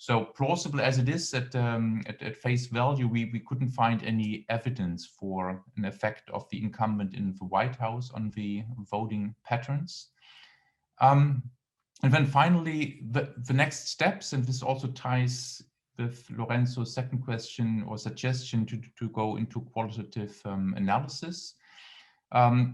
So plausible as it is, at face value, we couldn't find any evidence for an effect of the incumbent in the White House on the voting patterns. And then finally, the next steps, and this also ties with Lorenzo's second question or suggestion to go into qualitative analysis.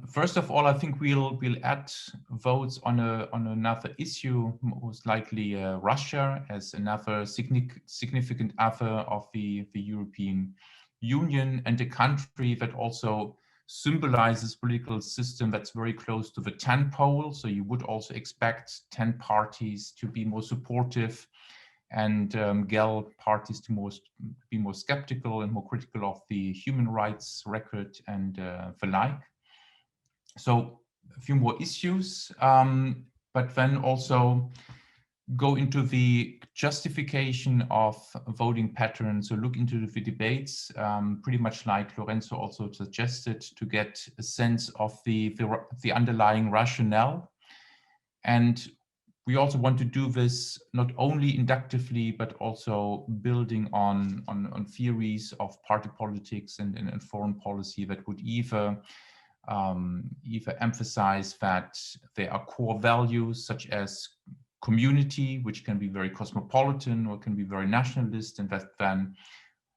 First of all, I think we'll add votes on another issue, most likely Russia as another significant other of the European Union, and a country that also symbolizes political system that's very close to the 10 pole. So you would also expect 10 parties to be more supportive, and GEL parties to be more skeptical and more critical of the human rights record and the like. So a few more issues, but then also go into the justification of voting patterns. So look into the debates, pretty much like Lorenzo also suggested, to get a sense of the underlying rationale. And we also want to do this not only inductively, but also building on theories of party politics and foreign policy that would either emphasize that there are core values such as community, which can be very cosmopolitan or can be very nationalist, and that then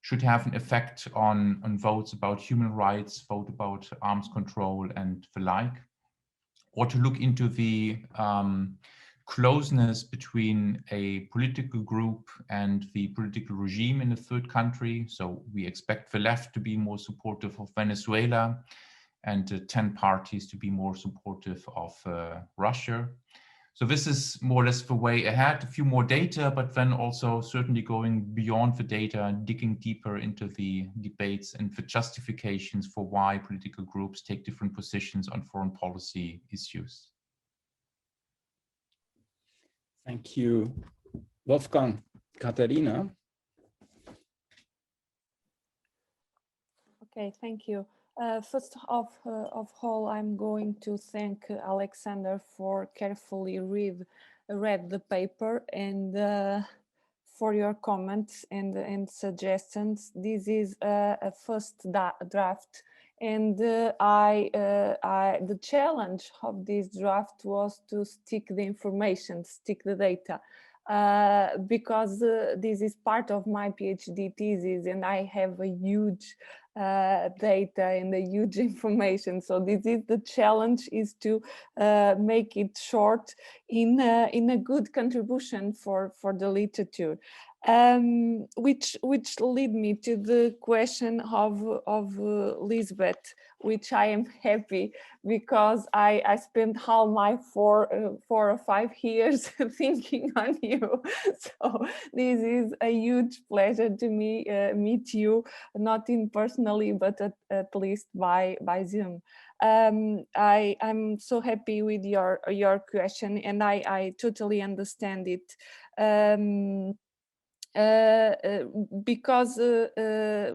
should have an effect on votes about human rights, vote about arms control and the like, or to look into the closeness between a political group and the political regime in a third country. So we expect the left to be more supportive of Venezuela, and 10 parties to be more supportive of Russia. So this is more or less the way ahead, a few more data, but then also certainly going beyond the data, digging deeper into the debates and the justifications for why political groups take different positions on foreign policy issues. Thank you, Wolfgang. Katharina? Okay, thank you. First of all, I'm going to thank Alexander for carefully read the paper and for your comments and suggestions. This is a first draft, and the challenge of this draft was to stick the information, stick the data. Because this is part of my PhD thesis, and I have a huge data and a huge information. So this is the challenge, is to make it short in a good contribution for the literature. Which lead me to the question of Lisbeth, which I am happy, because I spent all my 4 or 5 years thinking on you. So this is a huge pleasure to me meet you, not in personally, but at least by Zoom. I'm so happy with your question, and I totally understand it. Because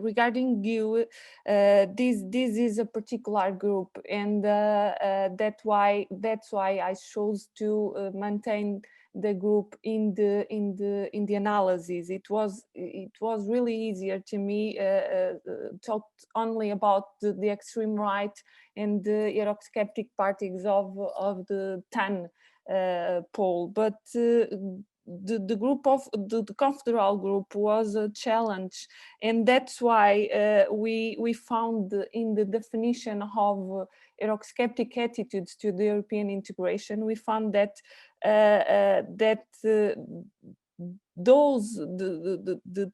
regarding you, this is a particular group, and that's why I chose to maintain the group in the analysis. It was really easier to me talk only about the extreme right and the Eurosceptic parties of the 10 poll, but the group of the confederal group was a challenge, and that's why we found in the definition of Eurosceptic attitudes to the European integration, we found that the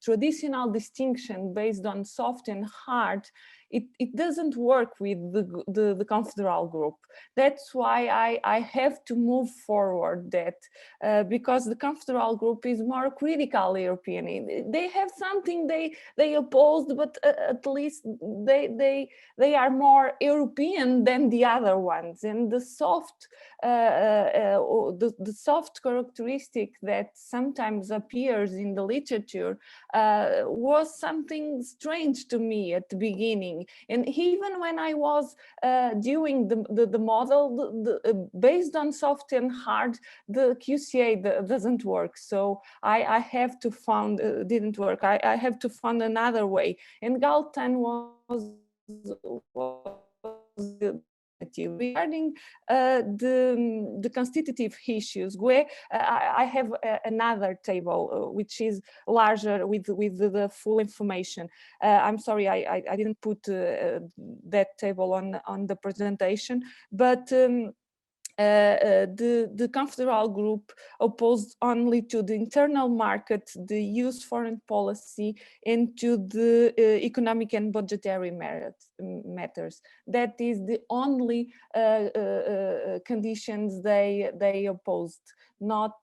traditional distinction based on soft and hard it doesn't work with the confederal group. That's why I have to move forward that because the confederal group is more critical European. They have something they opposed, but at least they are more European than the other ones. And the soft the soft characteristic that sometimes appears in the literature was something strange to me at the beginning. And even when I was doing the model based on soft and hard, the QCA doesn't work. So I have to find, didn't work. I have to find another way. And Galtan was regarding the constitutive issues, where I have another table which is larger with the full information. I'm sorry, I didn't put that table on the presentation, but the confederal group opposed only to the internal market, the use foreign policy, and to the economic and budgetary matters. That is the only conditions they opposed, not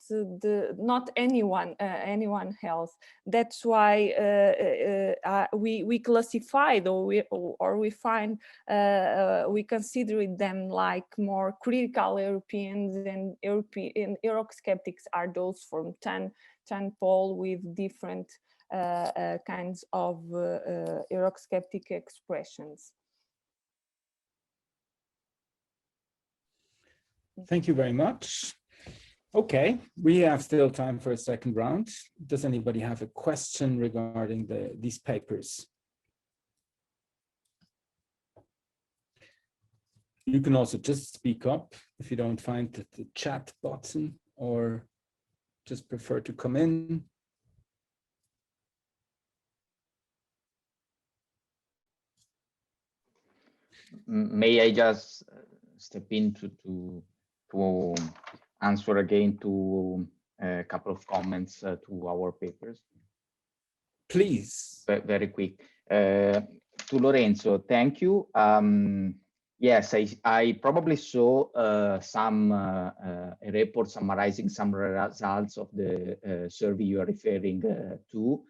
anyone else. That's why we classified or we find we consider them like more critical Europeans, and Eurosceptics are those from Tan Paul with different kinds of Eurosceptic expressions. Thank you very much. Okay, we have still time for a second round. Does anybody have a question regarding these papers? You can also just speak up if you don't find the chat button, or just prefer to come in. May I just step in to answer again to a couple of comments to our papers? Please. Very quick. To Lorenzo, thank you. Yes, I probably saw some a report summarizing some results of the survey you are referring to,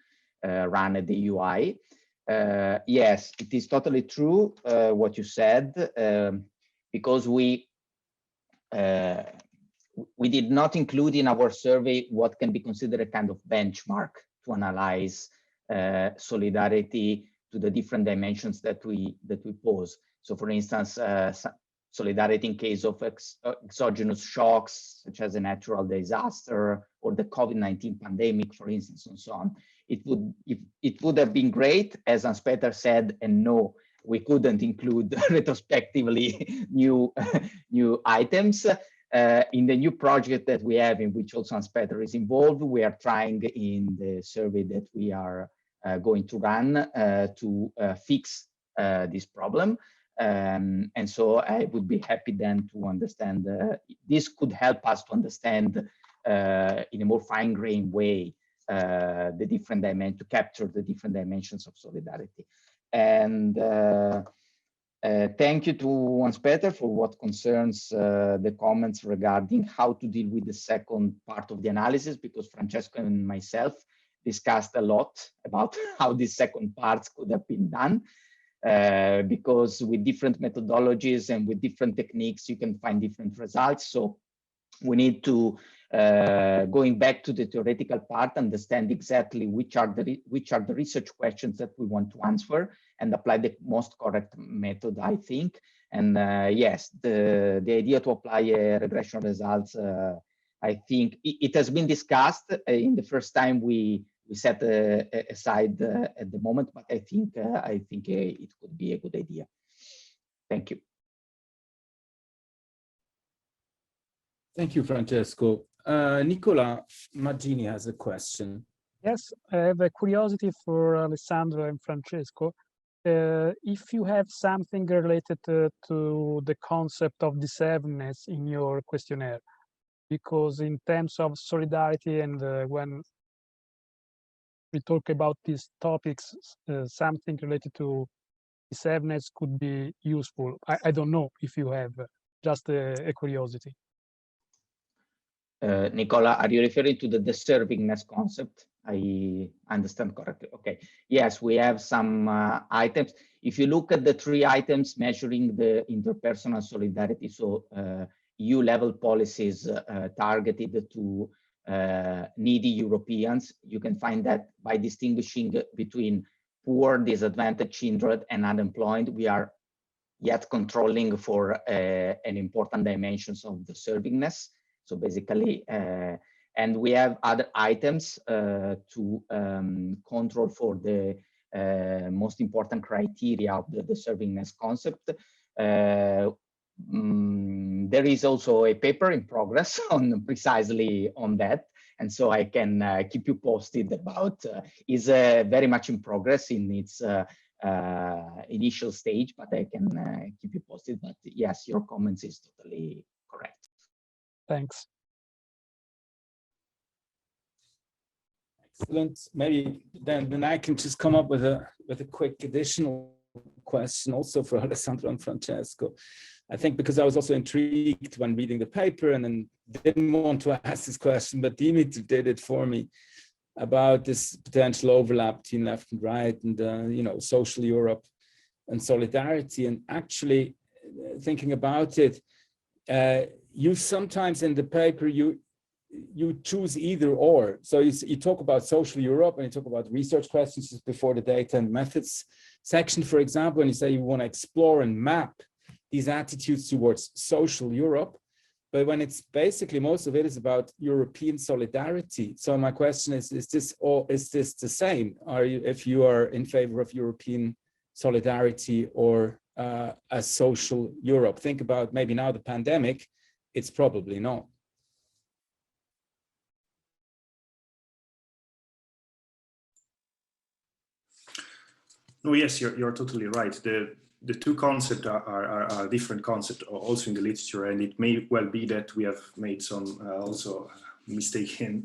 run at the UI. Yes, it is totally true what you said, because we did not include in our survey what can be considered a kind of benchmark to analyze solidarity to the different dimensions that we pose. So, for instance, solidarity in case of exogenous shocks, such as a natural disaster or the COVID-19 pandemic, for instance, and so on. It would have been great, as Hans-Peter said, and no, we couldn't include retrospectively new items. In the new project that we have, in which also Hans-Peter is involved, we are trying in the survey that we are going to run to fix this problem. And so I would be happy then to understand, this could help us to understand in a more fine-grained way the different dimensions, to capture the different dimensions of solidarity. And thank you to Hans-Peter for what concerns the comments regarding how to deal with the second part of the analysis, because Francesco and myself discussed a lot about how these second parts could have been done. Because with different methodologies and with different techniques, you can find different results. So we need to, going back to the theoretical part, understand exactly which are the research questions that we want to answer and apply the most correct method, I think. And yes, the idea to apply regression results, I think it has been discussed in the first time we set aside at the moment, but I think it could be a good idea. Thank you. Thank you, Francesco. Nicola Maggini has a question. Yes, I have a curiosity for Alessandro and Francesco. If you have something related to the concept of deservedness in your questionnaire, because in terms of solidarity and when we talk about these topics, something related to decisiveness could be useful. I don't know if you have just a curiosity. Nicola, are you referring to the deservingness concept? I understand correctly. Okay. Yes, we have some items. If you look at the 3 items measuring the interpersonal solidarity, so EU level policies targeted to needy Europeans, you can find that by distinguishing between poor, disadvantaged children and unemployed, we are yet controlling for an important dimensions of deservingness. So basically, and we have other items to control for the most important criteria of the deservingness concept. There is also a paper in progress on precisely on that. And so I can keep you posted about, is very much in progress in its initial stage, but I can keep you posted. But yes, your comments is totally correct. Thanks. Excellent. Maybe then I can just come up with a quick additional question also for Alessandro and Francesco. I think because I was also intrigued when reading the paper and then didn't want to ask this question, but Dimitri did it for me about this potential overlap between left and right and you know, social Europe and solidarity. And actually thinking about it, you sometimes in the paper, you choose either or. So you talk about social Europe and you talk about research questions just before the data and methods section, for example, and you say you want to explore and map these attitudes towards social Europe. But when it's basically most of it is about European solidarity. So my question is this the same? Are you, if you are in favor of European solidarity or a social Europe? Think about maybe now the pandemic, it's probably not. No, yes, you're totally right. The two concepts are different concepts also in the literature, and it may well be that we have made some also mistake in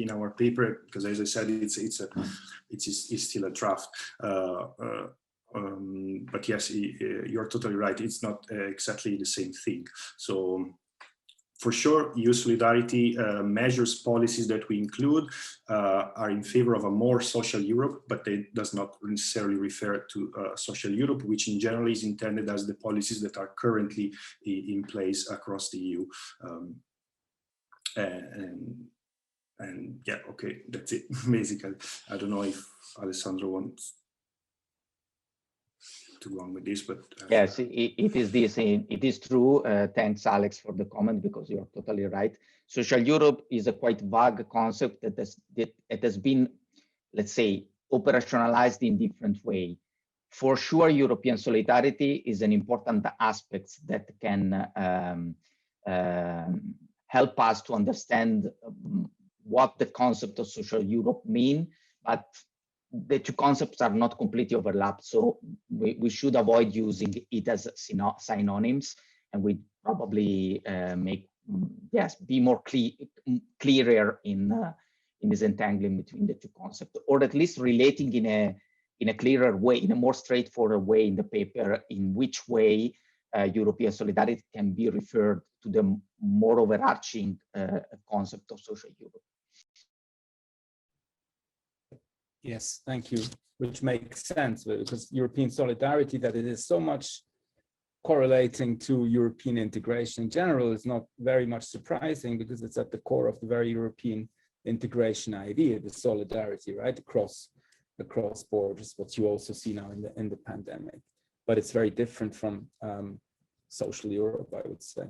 our paper, because as I said, it's still a draft. But yes, you're totally right. It's not exactly the same thing. So for sure, EU solidarity measures policies that we include are in favor of a more social Europe, but they does not necessarily refer to social Europe, which in general is intended as the policies that are currently in place across the EU. And yeah, okay, that's it, basically. I don't know if Alessandro wants to go on with this, but yes, it is this. It is true. Thanks, Alex, for the comment, because you're totally right. Social Europe is a quite vague concept that has been, let's say, operationalized in different way. For sure, European solidarity is an important aspect that can help us to understand what the concept of social Europe mean, but the two concepts are not completely overlapped, so we should avoid using it as synonyms, and we probably be more clearer in this entangling between the two concepts, or at least relating in a clearer way, in a more straightforward way in the paper, in which way European solidarity can be referred to the more overarching concept of social Europe. Yes, thank you, which makes sense, because European solidarity, that it is so much correlating to European integration in general, is not very much surprising, because it's at the core of the very European integration idea, the solidarity, right, across borders, what you also see now in the pandemic. But it's very different from social Europe, I would say.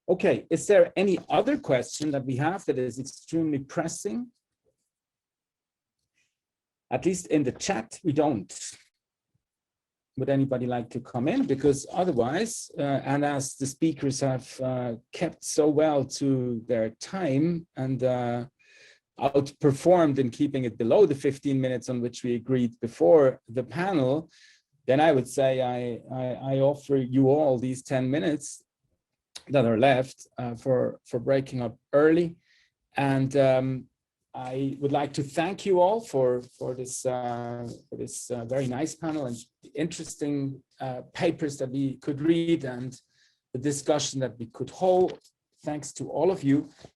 Okay, is there any other question that we have that is extremely pressing? At least in the chat, we don't. Would anybody like to come in? Because otherwise, and as the speakers have kept so well to their time and outperformed in keeping it below the 15 minutes on which we agreed before the panel, then I would say I offer you all these 10 minutes that are left for breaking up early. And I would like to thank you all for this very nice panel and interesting papers that we could read and the discussion that we could hold. Thanks to all of you.